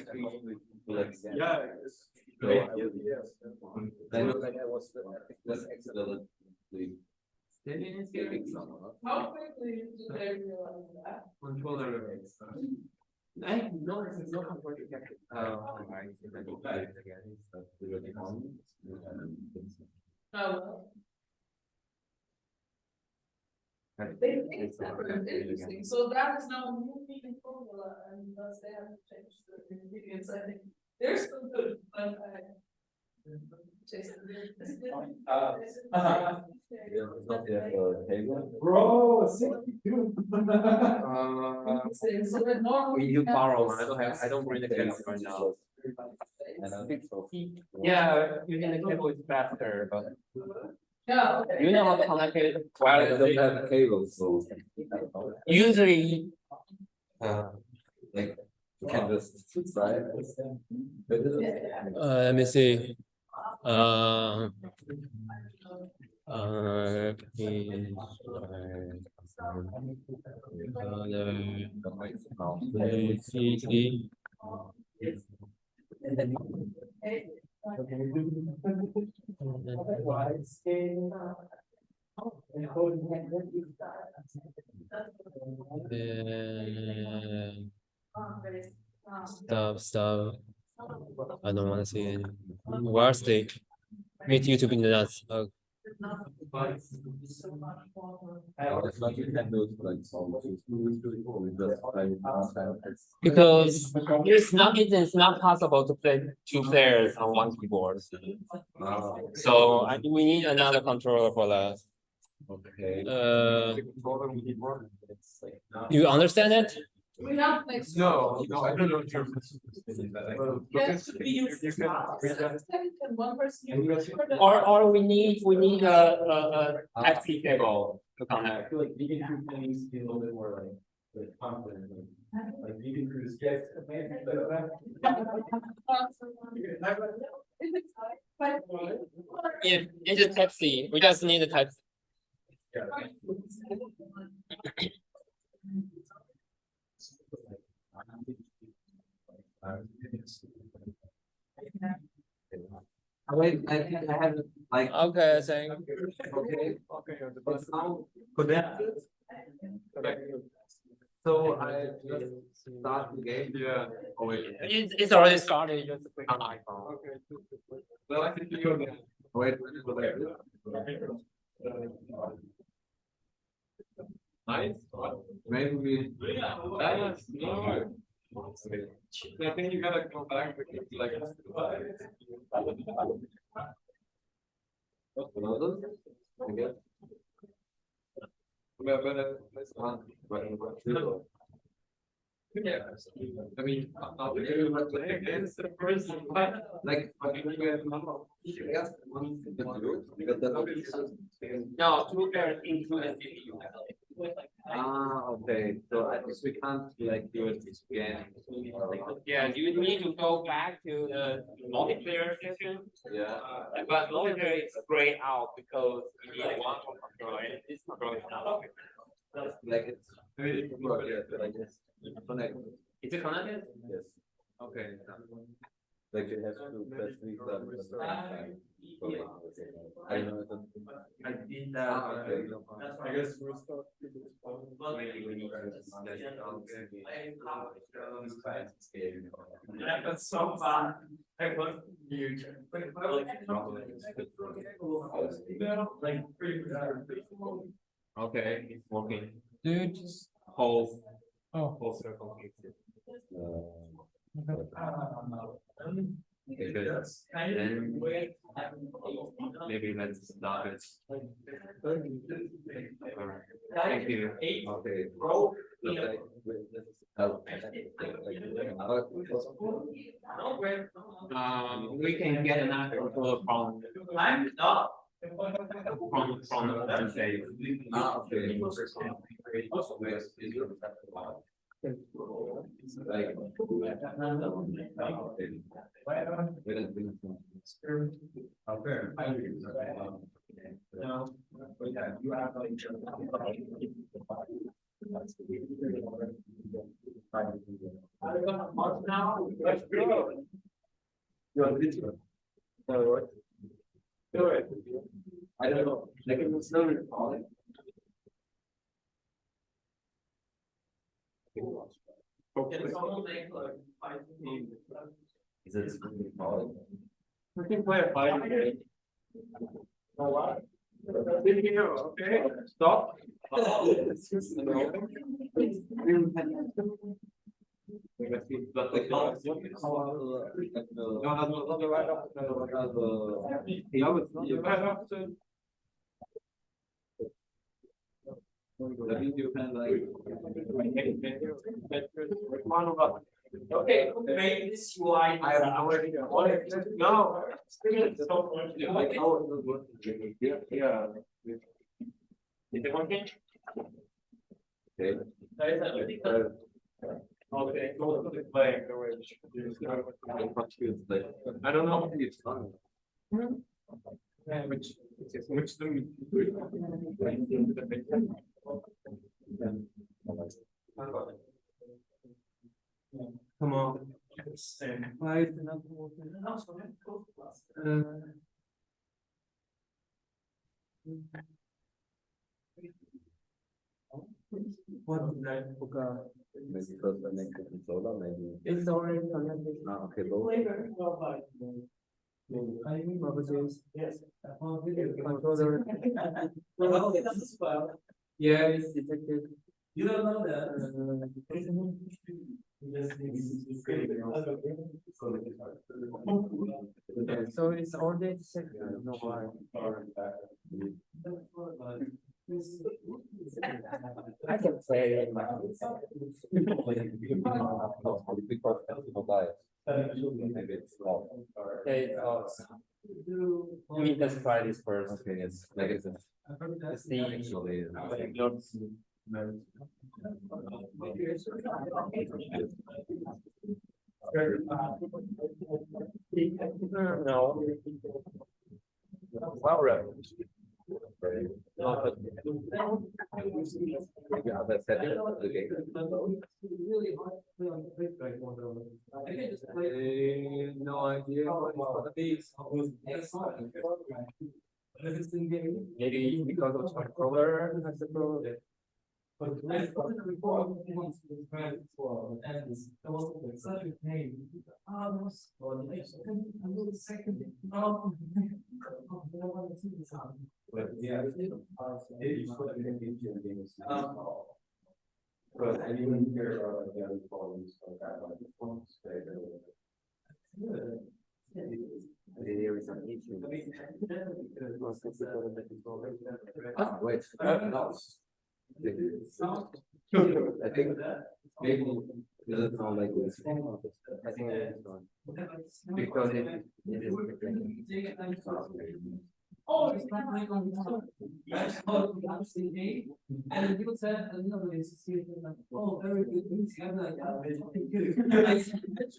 Yeah. So, I know that I was that's excellent. How quickly do they realize that? Controller. No, it's not comfortable. Oh. They think that is interesting, so that is now a new meeting formula, and thus they have to change the ingredients, I think. They're still good, but I. Bro, 62. So that normally. You borrow, I don't bring the cable right now. Yeah, using the cable is faster, but Yeah, okay. you know how to connect it I don't wirelessly. have cables, so. Usually, Like, you can just slide. let me see. Stop. I don't want to see it. Where's the meet YouTube in the nuts? Because it's not possible to play two players on one keyboard. So I think we need another controller for that. Okay. You understand it? We have like. No, I don't know in terms of. Yes, we use. And one person. Or we need a Type-C cable to connect. Like you can do things a little bit more like confident. Like you can do sketch. Yeah, it's a Type-C. We just need a Type. Wait, I think I have like. Okay, thank. Okay. It's now connected. So I just start the game. Yeah. Oh wait. It's already started. Just click on iPhone. Okay. Well, I think you're there. Wait. Nice. Maybe we. That's no. I think you gotta go back because like. Okay. Let's not. Yeah, I mean, I'll play against the first one. Like. No, two pairs included. Okay, so I guess we can't like do it again. Yeah, you need to go back to the multiplayer session. Yeah. But multiplayer is grayed out because you need one controller and this controller is not. Like it's. Like it's connected. Is it connected? Yes. Okay. Like it has to press restart. I know it's. I did that. Okay. I guess we'll start. Maybe we need Yeah, that's so fun. I was huge. Okay, it's working. Dude, just hold. Oh, whole circle. Okay, good. Then maybe let's stop it. Alright. Thank you. Okay. We can get another photo from I'm not. the Wednesday. Okay. Now, let's go. Do it. I don't know. Like it's still recording. Is it still recording? We can play a fighting game. Oh, what? Did you know? Okay, stop. Okay, maybe this UI. I already know. No. Yeah. Is it working? Okay. Okay, go to the play. I don't know. It's fun. Which them. Come on. What did I forgot? Maybe because I make the controller, maybe. It's already connected. Okay, both. I mean, James. Yes. Controller. Yeah, it's detected. You don't know that. So it's already detected. No why. I can play. Maybe it's wrong. Okay, I mean, let's try this first. Okay, it's negative. Let's see. Actually, No. Wow, right. yeah, that's it. Okay. No idea what it's gonna be. Maybe because of controller has the problem. But I wasn't before he wants to describe it for and it was such a pain. I was for the next a little second. No, I want to see this out. But yeah, but anyone here the other problems like that, like the phones, There is an issue. Wait, no. I think maybe it doesn't sound like this. I think it's one. Because it is. Oh, it's not like on the top. That's how we understand it. And you said, another way to see it, like, oh, very good. I'm like, yeah,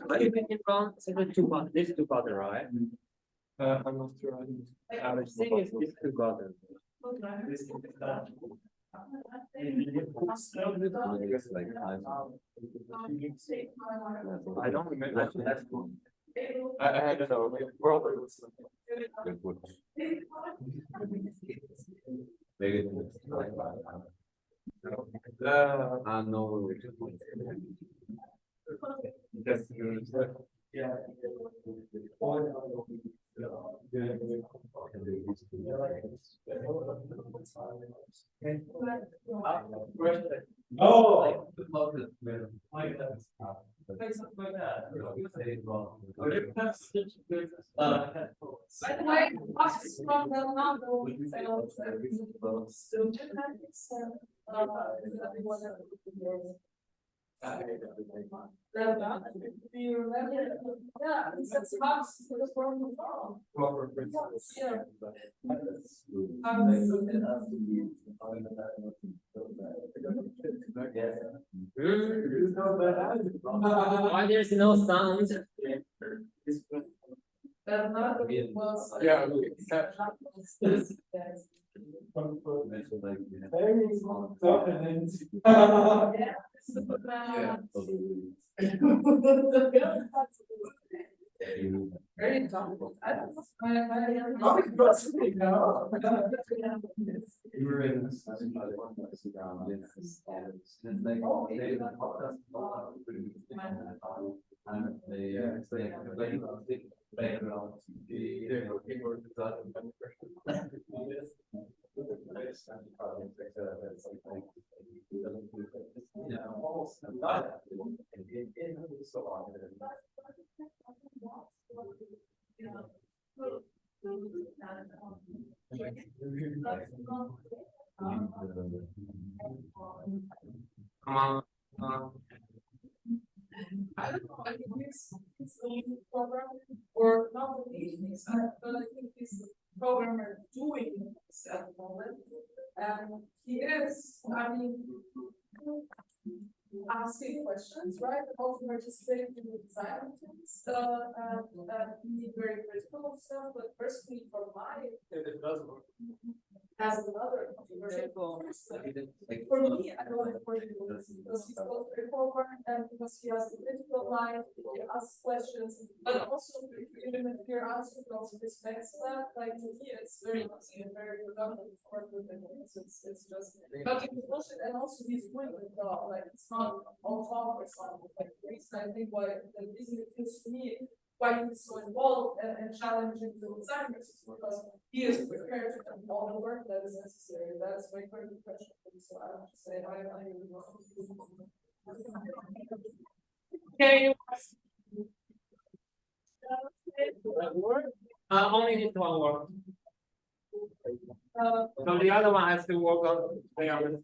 But if it wrong, it's a two button. This two button, right? I'm not sure. I think it's this two button. I guess like time. I don't remember. That's cool. I don't know. Probably was. Good wood. Maybe it's like no. That's yeah. Oh. Like that. Like that. By the way, what's from the novel? Still genetics and do you remember? Yeah, it says Fox for the Forum Ludorum. Yeah. Why there's no sound? Bernardo was. Yeah. Very topical. I don't We were in this. Come on. I don't know, I think it's a new program or not the meetings, but I think this programmer doing this at the moment. And he is, I mean, asking questions, right? Also participating in the design of things, and being very critical of stuff, but personally for my as another controversial for me, I don't like working with this because he's both very forward and because he has a critical mind, he asks questions, but also even if you're answering, he also respects that. Like to me, it's very easy and very productive to work with him. It's just, but he bullshit, and also he's doing it well. Like it's not all talk or something. Like the reason I think why the reason it feels to me why he's so involved and challenging the designers is because he is prepared to do all the work that is necessary. That's my current impression. So I have to say I really want Okay. Only need one word. So the other one has to work on the other.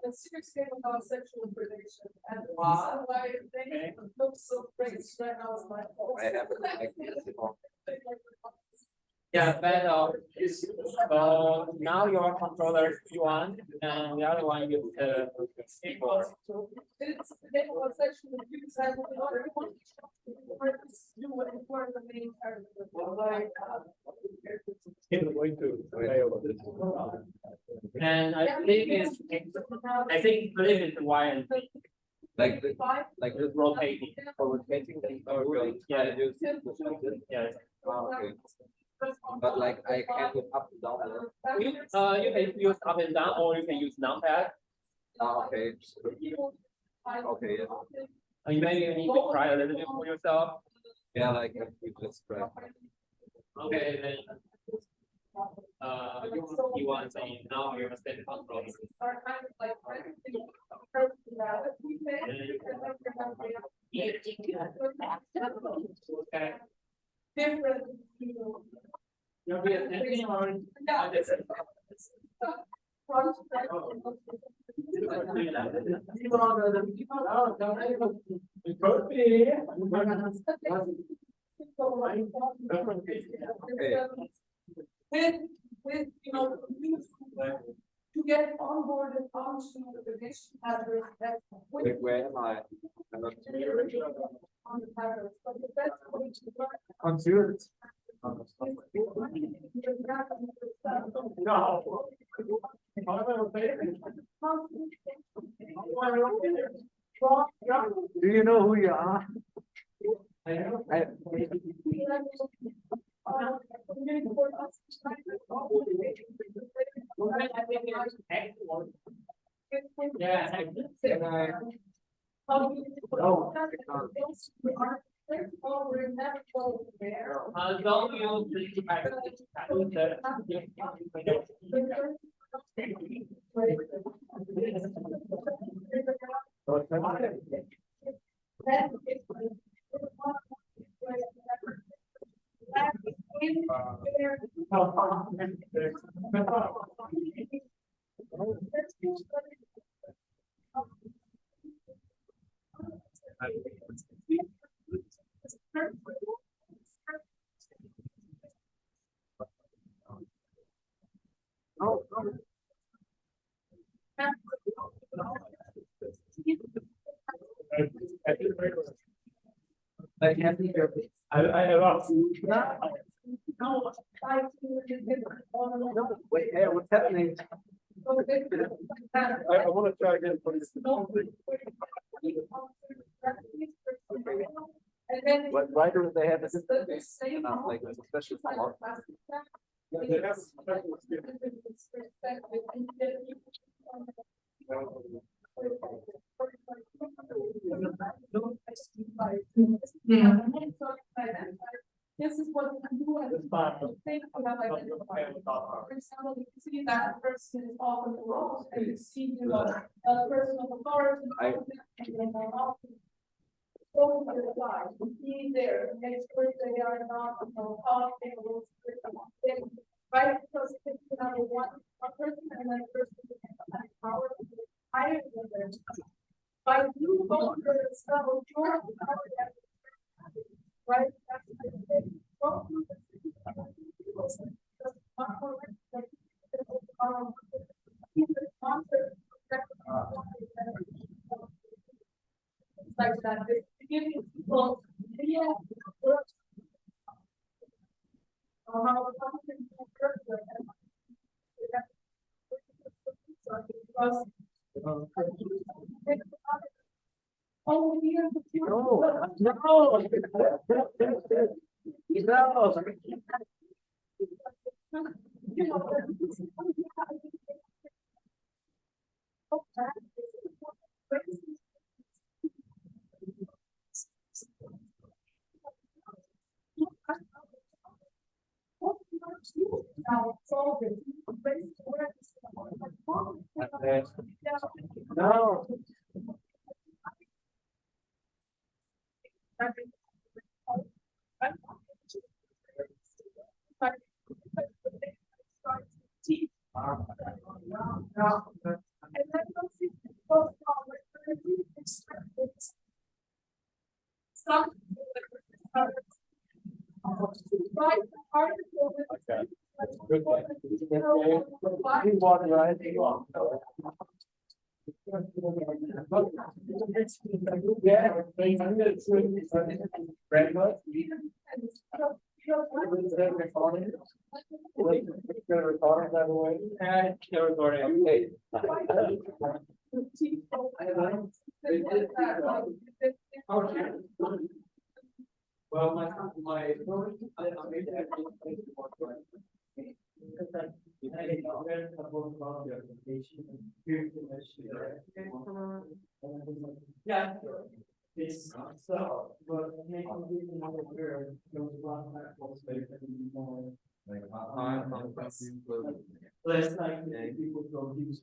a serious game about sexual predation and why they look so great right now is my fault. Yeah, but now your controller one and the other one you keyboard. It's a game about sexual abuse and everyone do what for the main character. And I believe it's Y and Z. Like Just rotating. Yeah. Yes. Okay. But like I can go up and down. You can use up and down or you can use numpad. Okay. Okay. Yeah. Maybe you need to try a little bit for yourself. Yeah, like you just try. Okay, then. You want to now you're state control. Are kind of like Okay. different, you know. You'll be attending or? Yeah. With you know to get onboarded onto the nation address that's Wait, where am I? I'm not on the address, but the best way to work on Zurich. Do you know who you are? I can't think of it. I lost. No, wait, hey, what's happening? I wanna try again, please. And then. What, why do they have this? The same. Like, a special form? This is what we can do as a think about identifying. For example, you can see that the person is often the role, and you see the person of authority. And then over the side, be there, make sure they are not, talking a little bit, right? Because if you have one person and then person has power, higher than them. By you go to the level, your power, right? That's the thing. Like that, giving people video works. How something works with them. Oh, here. No. Well, my yeah. It's so, but maybe aware those one platforms less like people don't use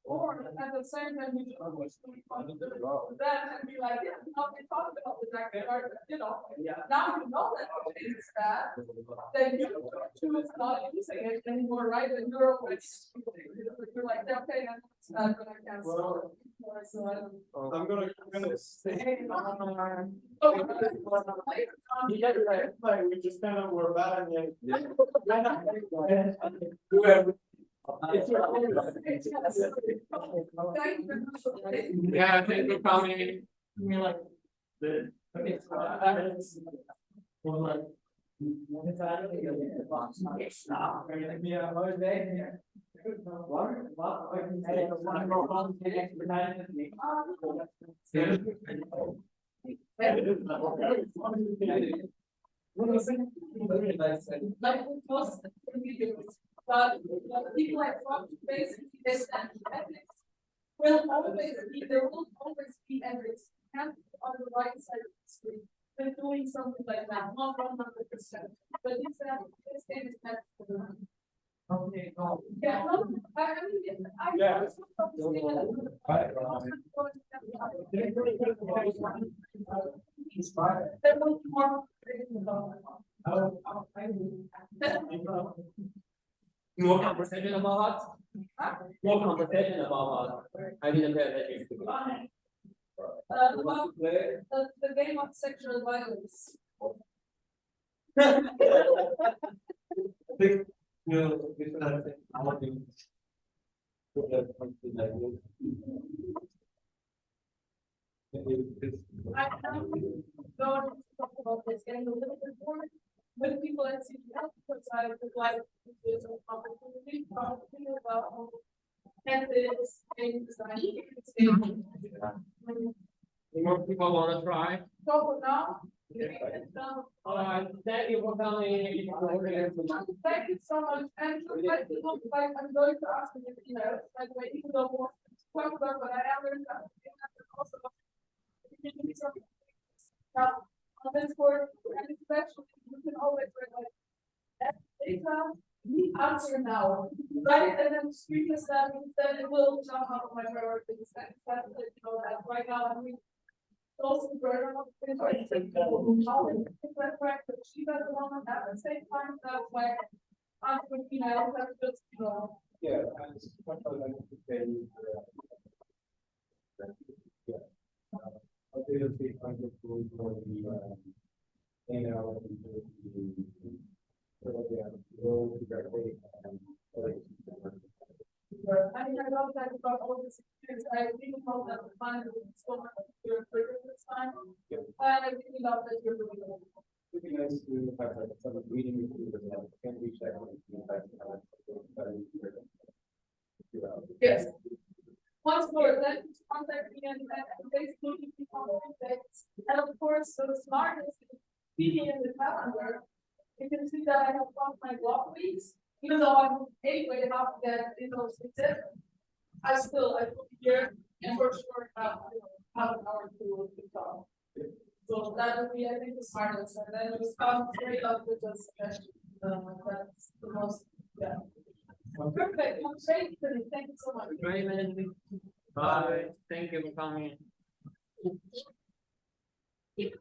Or at the same time, you should always be on that and be like, yeah, no, we talked about the backyard, now you know that it's bad. Then you choose not using it anymore, right? And you're always, you're like, okay, it's bad, but I can't. I'm gonna say. We just kind of were bad and Yeah, thank you for coming. You're like the okay, so well, like it's out of the box. Stop. Yeah, what is that? What? I can say one more one next time. People like Trump basically they stand ethics will always be there will always be ethics and on the right side of the screen. They're doing something like that, not 100%. But this game is meant for them. Okay, go. Yeah, no, I mean, Yeah. There will be more. More conversation about what? More conversation about what? I didn't pay attention to it. About the game of sexual violence. I don't talk about this game a little bit more with people at CGL because I would like to do some opportunity talking about methods in design. More people wanna try? So for now, Alright, thank you for coming. thank you so much. And like, I'm going to ask you, you know, like, when you don't want to talk about what I am going to also. On this board, and especially, you can always write like, that data, the answer now, right? And then screen this down, then it will jump out of my priorities. And that's, you know, that right now, I'm really also burden of things like how different practice, she does the one at the same time, that's why I'm thinking, that's just, you know. Yeah, and it's what I like to say. Yeah. Obviously, I'm just going for the, you know, I mean, I love that about all this experience. I really hope that the final is so much further this time. And I really love that you're doing it. It'd be nice to have like some reading with you, but can reach that. Yes. Once more, then contact me and basically and of course, so the smartest meeting in the calendar. You can see that I have lost my block weeks, even though I'm anyway half that in those exist. I put here and for sure half an hour to talk. So that would be, I think, the smartest, and then just come straight up with a suggestion. That's the most, yeah. Perfect, great, thank you so much. Great, man. Bye. Thank you for coming. He's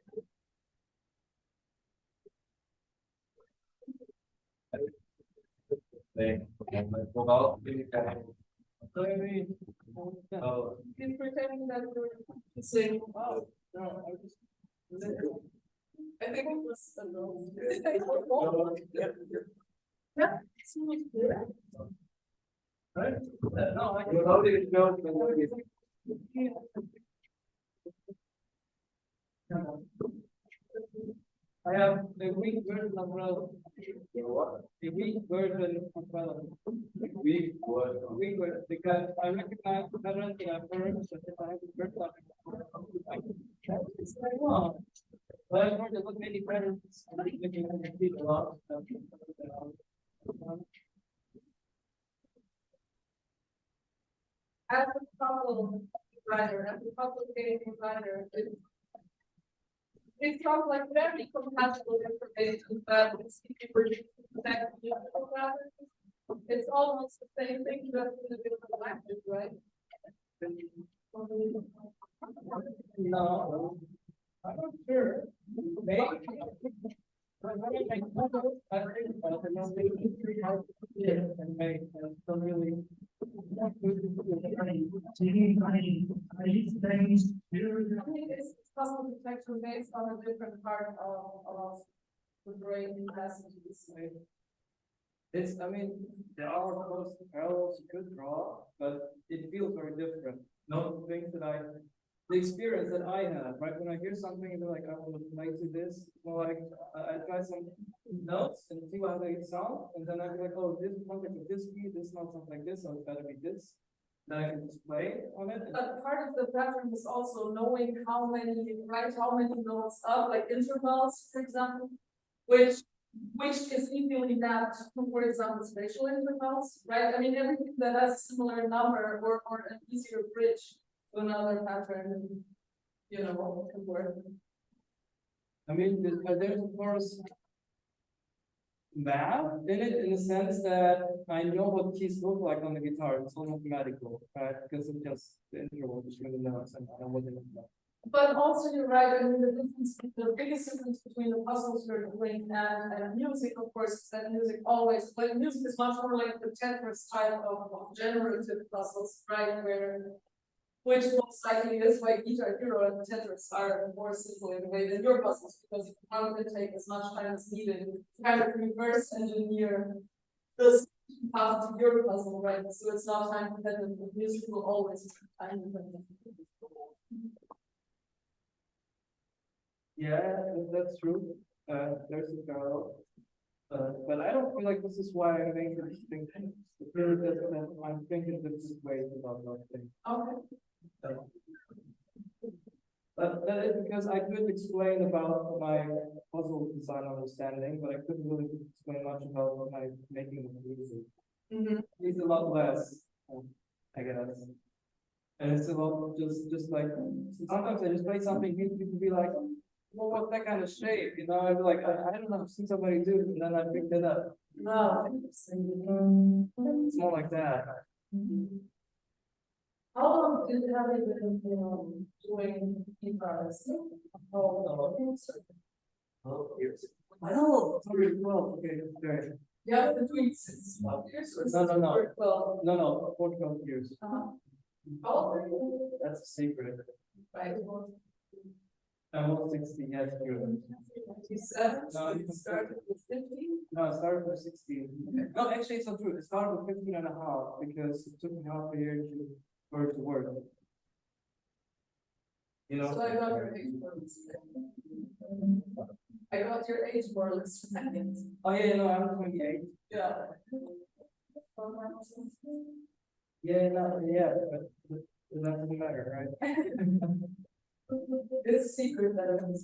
pretending that we're saying, oh, no, I think it was a no. Yeah. Right? No, I have the weak version of umbrella. The weak version of umbrella. Weak version, because I recognize the patterns that I've heard, but if I have the first time, it's very wrong. But I've heard that look many patterns, and I think looking at the feet a lot. As a puzzle writer, as a puzzle game designer, it sounds like very compatible information, but it's it's almost the same thing, just in a different language, right? No, I'm not sure. Maybe. I think and make some really. I think it's puzzle detection based on a different part of the brain capacities. It's, I mean, there are close parallels you could draw, but it feels very different. No things that the experience that I have, right? When I hear something and they're like, I want to play to this, more like I try some notes and see how they sound, and then I'm like, oh, this sounds like this key, this sounds like this, so it's gotta be this. Then I can just play on it. But part of the pattern is also knowing how many notes up, like intervals, for example, which is easily mapped to, for example, spatial intervals, right? I mean, everything that has a similar number or an easier bridge to another pattern, you know, can work. I mean, there's of course math in it, in the sense that I know what keys look like on the guitar. It's all mathematical, right? Because it's just the interval between the notes and I know what they look like. But also you're right, I mean, the biggest difference between the puzzles you're doing and music, of course, is that music always, like music is much more like the Tetris type of generative puzzles, right? Which most likely is why Guitar Hero and Tetris are more simple in a way than your puzzles, because one can take as much time as needed to kind of reverse engineer the path to your puzzle, right? So it's not time dependent, but music will always be time dependent. Yeah, that's true. There's a parallel. But I don't feel like this is why I think this thing. It really doesn't. I'm thinking this is way about nothing. Okay. That is because I could explain about my puzzle design understanding, but I couldn't really explain much about my making of music. It's a lot less, I guess. And it's a lot just like sometimes I just play something, people be like, well, what's that kind of shape? You know, I'd be like, I don't know, I've seen somebody do it, and then I picked it up. No. It's more like that. How long have you been, doing e-cards? Oh, years. I know, it's already 12, okay. Yeah, between 6 years or No. 12. No, 12 years. How old are you? That's a secret. Right. I'm almost 60, yes, true. 27, No, so you you can started with 15? No, I started with 16. No, actually, it's not true. It started with 15 and a half because it took me half a year for it to work. You know? So I got your age more or less. I got your age more or less. Oh, yeah, no, I'm 28. Yeah. Yeah, no, yeah, but that doesn't matter, right? It's a secret that I was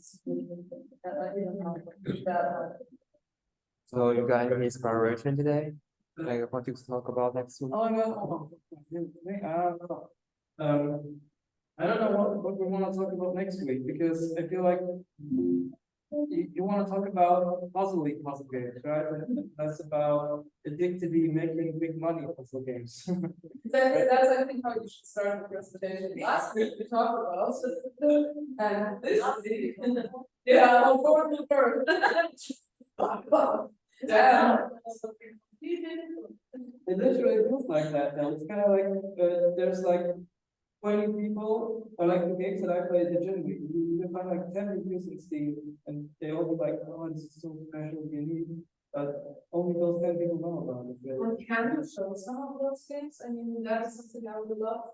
So you got any inspiration today? Like what you talk about next week? Oh, no. I don't know what we want to talk about next week because I feel like you want to talk about puzzle games, right? That's about addictively making big money puzzle games. That's I think how you should start the presentation. Last week we talked about and this week, yeah, on Forum Ludorum. Yeah. It literally feels like that now. It's kind of like there's like 20 people, or like the games that I play at the gym, you can find like 10 reviews in Steam, and they all be like, oh, this is so special, unique, but only those 10 people know about it. Well, can you show some of those things? I mean, that's something I would love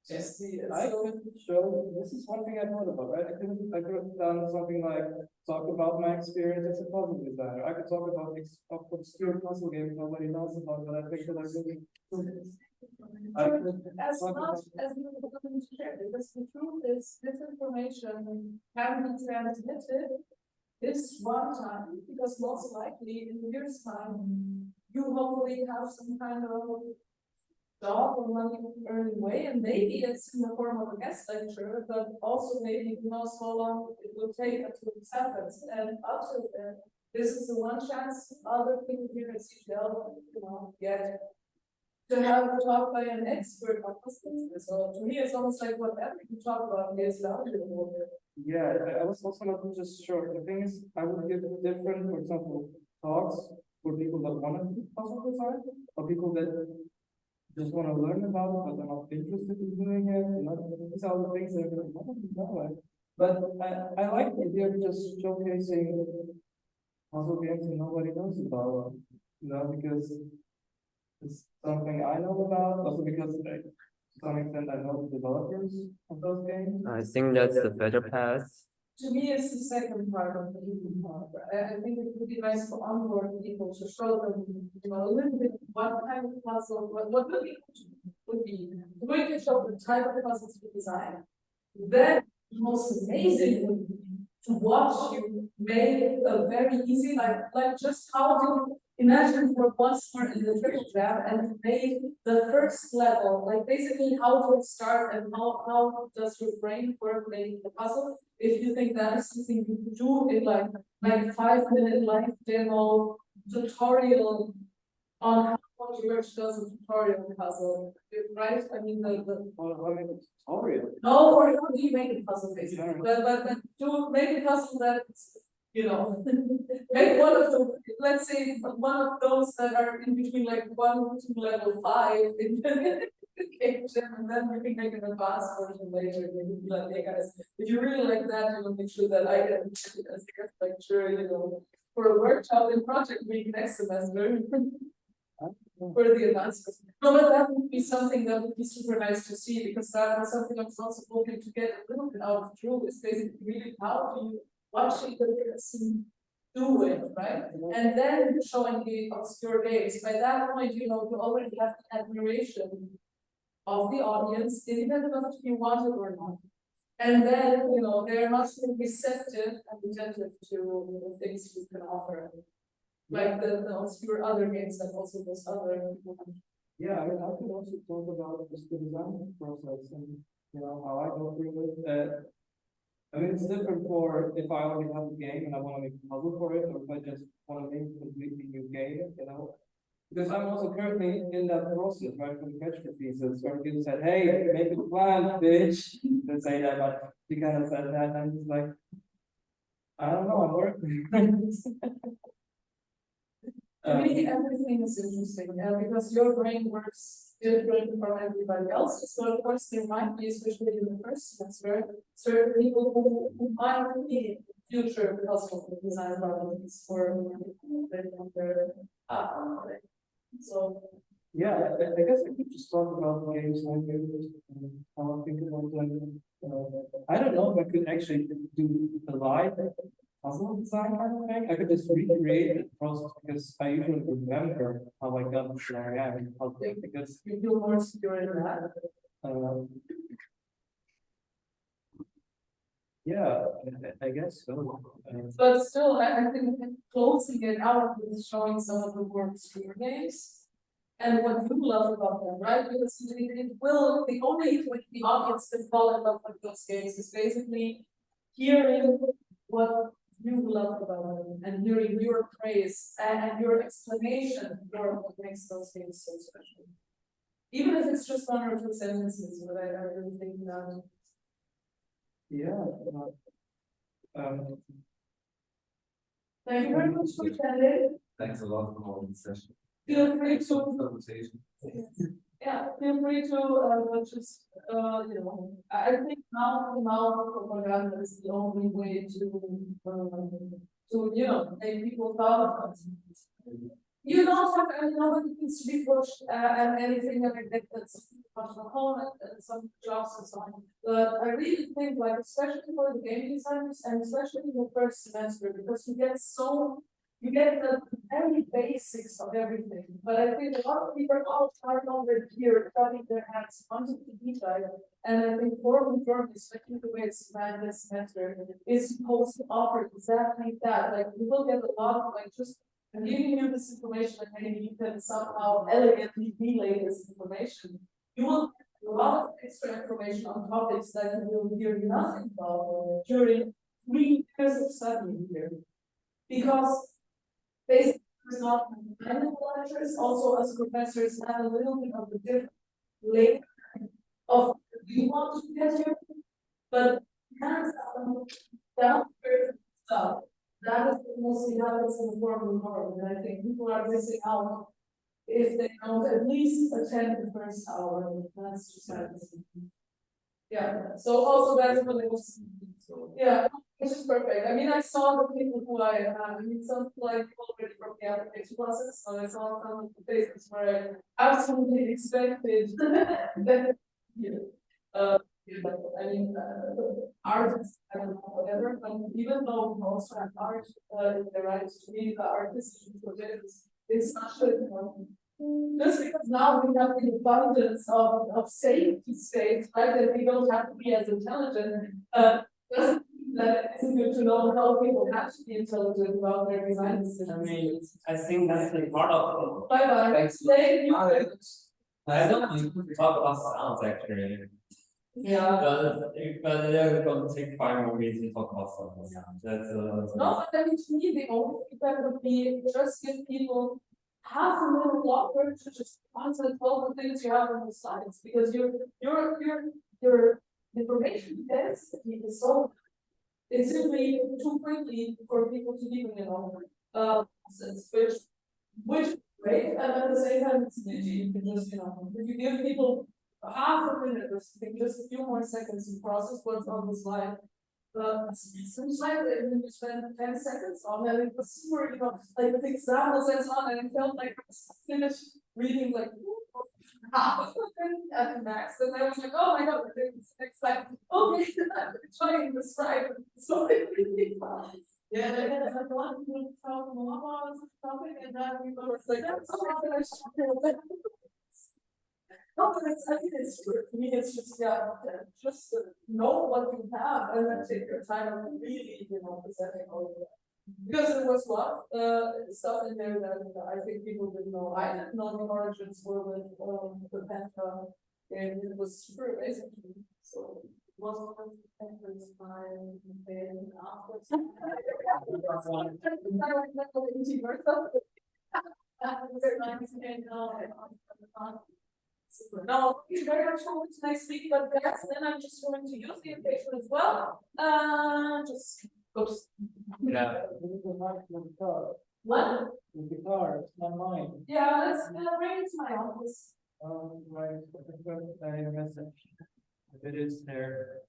to see. I could show, this is one thing I thought about, right? I could have done something like talk about my experience as a puzzle designer. I could talk about obscure puzzle games nobody knows about, but I think that I really. As much as you are willing to share, because the truth is, this information can be transmitted this one time, because most likely in a year's time, you hopefully have some kind of job or money earning way, and maybe it's in the form of a guest lecturer, but also maybe who knows how long it will take until it happens. And up to then, this is the one chance other people here at CGL, get to have a talk by an expert on this thing. So to me, it's almost like whatever you talk about is valuable. Yeah, I was also not just sure. The thing is, I would give different, for example, talks for people that want to do puzzle design, or people that just want to learn about it, but they're not interested in doing it. These are the things that are not. But I like the idea of just showcasing puzzle games that nobody knows about, because it's something I know about, also because to some extent I know the developers of those games. I think that's the better path. To me, it's the second part of the human part. I think it would be nice to onboard people to show them, a little bit what kind of puzzle, what would be. We can show the type of puzzles we design. Then, the most amazing would be to watch you make a very easy, like just how to imagine for once more in the triple jab and made the first level, like basically how to start and how does your brain work making the puzzle. If you think that is something you could do in like 5-minute live demo tutorial on how George does a tutorial puzzle, right? I mean, Tutorial. no, or not you make a puzzle basically, but do make a puzzle that, you know, make one of the, let's say, one of those that are in between like 1 to level 5 in the game jam, and then you can make an advanced version later, and you can be like, hey guys, if you really like that, you will make sure that I get it as a guest lecture, you know, for a workshop in project week next semester. For the advanced. No, but that would be something that would be super nice to see, because that was something I was also hoping to get a little bit out of Drew, is basically really how do you watching the person do it, right? And then showing the obscure games. By that point, you know, you already have the admiration of the audience, independent of if you want it or not. And then, you know, they're much more receptive and attentive to the things you can offer. Like the obscure other games that also those other people. Yeah, I mean, I could also talk about just the design process and, you know, how I go through it. I mean, it's different for if I already have a game and I want to make a puzzle for it, or if I just want to make a completely new game, you know. Because I'm also currently in that process, right, from Tetris pieces, where people said, hey, make a plan, bitch. Didn't say that, but you kind of said that, and I'm just like, I don't know, I'm working. To me, everything is interesting, because your brain works different from everybody else's. So of course, there might be, especially in the first semester, certain people who might be future puzzle design problems for their so yeah, I guess I could just talk about games like this, how I think about them. I don't know if I could actually do a live puzzle design kind of thing. I could just recreate the process, because I usually remember how I got to where I am in puzzle, because you feel more secure in that. yeah, I guess so. But still, I think closing it out with showing some of the more obscure games and what you love about them, right? Because it will, the only way the audience can fall in love with those games is basically hearing what you love about them and hearing your praise and your explanation for what makes those games so special. Even if it's just 1 or 2 sentences, but I really think that. Yeah. Thank you very much for attending. Thanks a lot for holding the session. Feel free to, Conversation. yeah, feel free to just, you know, I think now propaganda is the only way to you know, make people talk about it. You don't have, I mean, nobody needs to be pushed and anything like that, that's much from home and some jobs and so on. But I really think, like, especially for the game designers and especially in the first semester, because you get the very basics of everything. But I think a lot of people are over here cutting their hands onto the detail. And I think Forum Ludorum, especially the way it's planned this semester, is supposed to offer exactly that. Like, you will get a lot of, like, just I'm giving you this information, and maybe you can somehow elegantly relay this information. You will get a lot of extra information on topics that you will hear nothing about during 3 years of study here. Because basically, there's not many lectures, also as professors have a little bit of the different layer of you want to get here, but hands down stuff. That is what mostly happens in the Forum Ludorum, and I think people are missing out if they don't at least attend the first hour. That's just yeah. So also that's what it was. Yeah, which is perfect. I mean, I saw the people who I mean, some like already from the application process, so I saw some of the places where I absolutely expected that, you know, I mean, artists, I don't know, whatever, but even though we also have art, the right to be the artist projects, it's actually, you know, just because now we have the abundance of safety states, right, that we don't have to be as intelligent, doesn't mean that it's good to know how people have to be intelligent about their design decisions. I mean, I think that's the part of. Bye bye. Thanks. Thank you. I don't know, you could talk about sounds actually. Yeah. But they're gonna take 5 more minutes to talk about sounds. That's No, but I mean, to me, the only thing that would be just give people half a minute longer to just concentrate all the things you have on the slides, because your information density is so, it's simply too quickly for people to even, which is great, and at the same time, it's easy, you can just, if you give people half a minute or something, just a few more seconds to process what's on the slide. Sometimes you spend 10 seconds on it, it was super, like the examples and so on, and it felt like I was finished reading like half of it at the max, and I was like, oh my god, it's like, okay, I'm trying to describe it so really fast. Yeah, I want to talk more about the topic, and then we were like, that's something I should. No, but I think it's true. To me, it's just, just know what you have and then take your time and really, presenting all of that. Because there was stuff in there that I think people didn't know. I didn't know the origins were with the Penta, and it was super amazing to me. So, was Penta's time and afterwards. No, thank you very much for next week, but then I'm just going to use the invitation as well. Just oops. Yeah. What? The car, it's not mine. Yeah, let's bring it to my office. Right, a message. If it is there.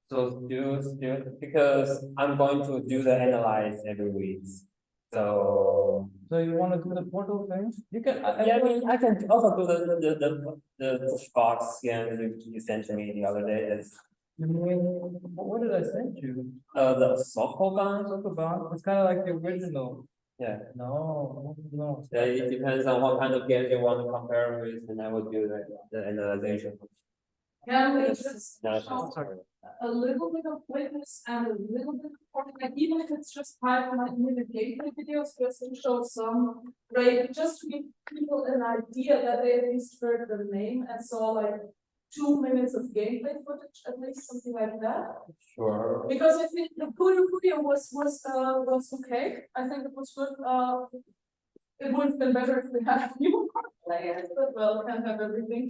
So because I'm going to do the analyze every week. So So you want to do the portal thing? You can. yeah, I mean, I can also do the push box scan you sent to me the other day. It's What did I send you? the softball gun. It's kind of like the original. Yeah. No. Yeah, it depends on what kind of game you want to compare with, and I will do the analyzation. Can we just No, show sorry. a little bit of witness and a little bit of like, even if it's just 5-minute gameplay videos, just to show some, right, just to give people an idea that they at least heard the name and saw like 2 minutes of gameplay footage, at least something like that. Sure. Because I think the Puyo was okay. I think it was good. It would have been better if we had a few more players, but well, can't have everything.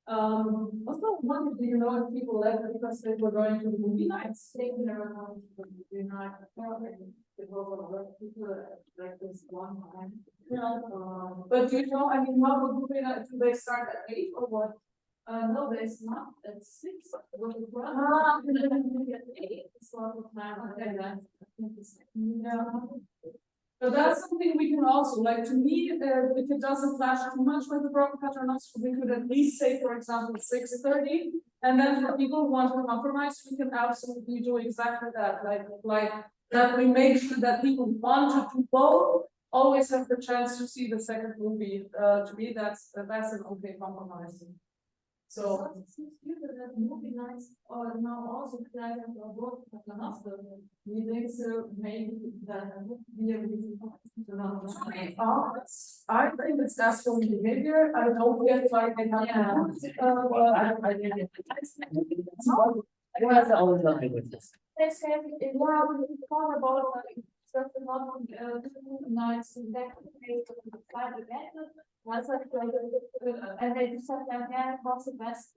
Also wondered, do you know if people left because they were going to the movie nights? They never going to the movie night. It was a lot of people like this one time. Yeah. But do you know, I mean, how the movie night, do they start at 8 or what? No, there's not at 6. At 8. It's a lot of time. Okay, that's, I think it's, yeah. But that's something we can also, like, to me, if it doesn't clash too much with the broken patterns, we could at least say, for example, 6:30. And then for people who want to compromise, we can absolutely do exactly that. Like that we make sure that people want to do both, always have the chance to see the second movie. To me, that's an okay compromise. So it seems clear that movie nights are now also planned for both after meetings, so maybe that would be a reason I think it's natural behavior. I don't get like I have. I didn't. What's the only line with this? Let's say, yeah, we talk about like certain nights and that once I and they just said that, yeah, what's the best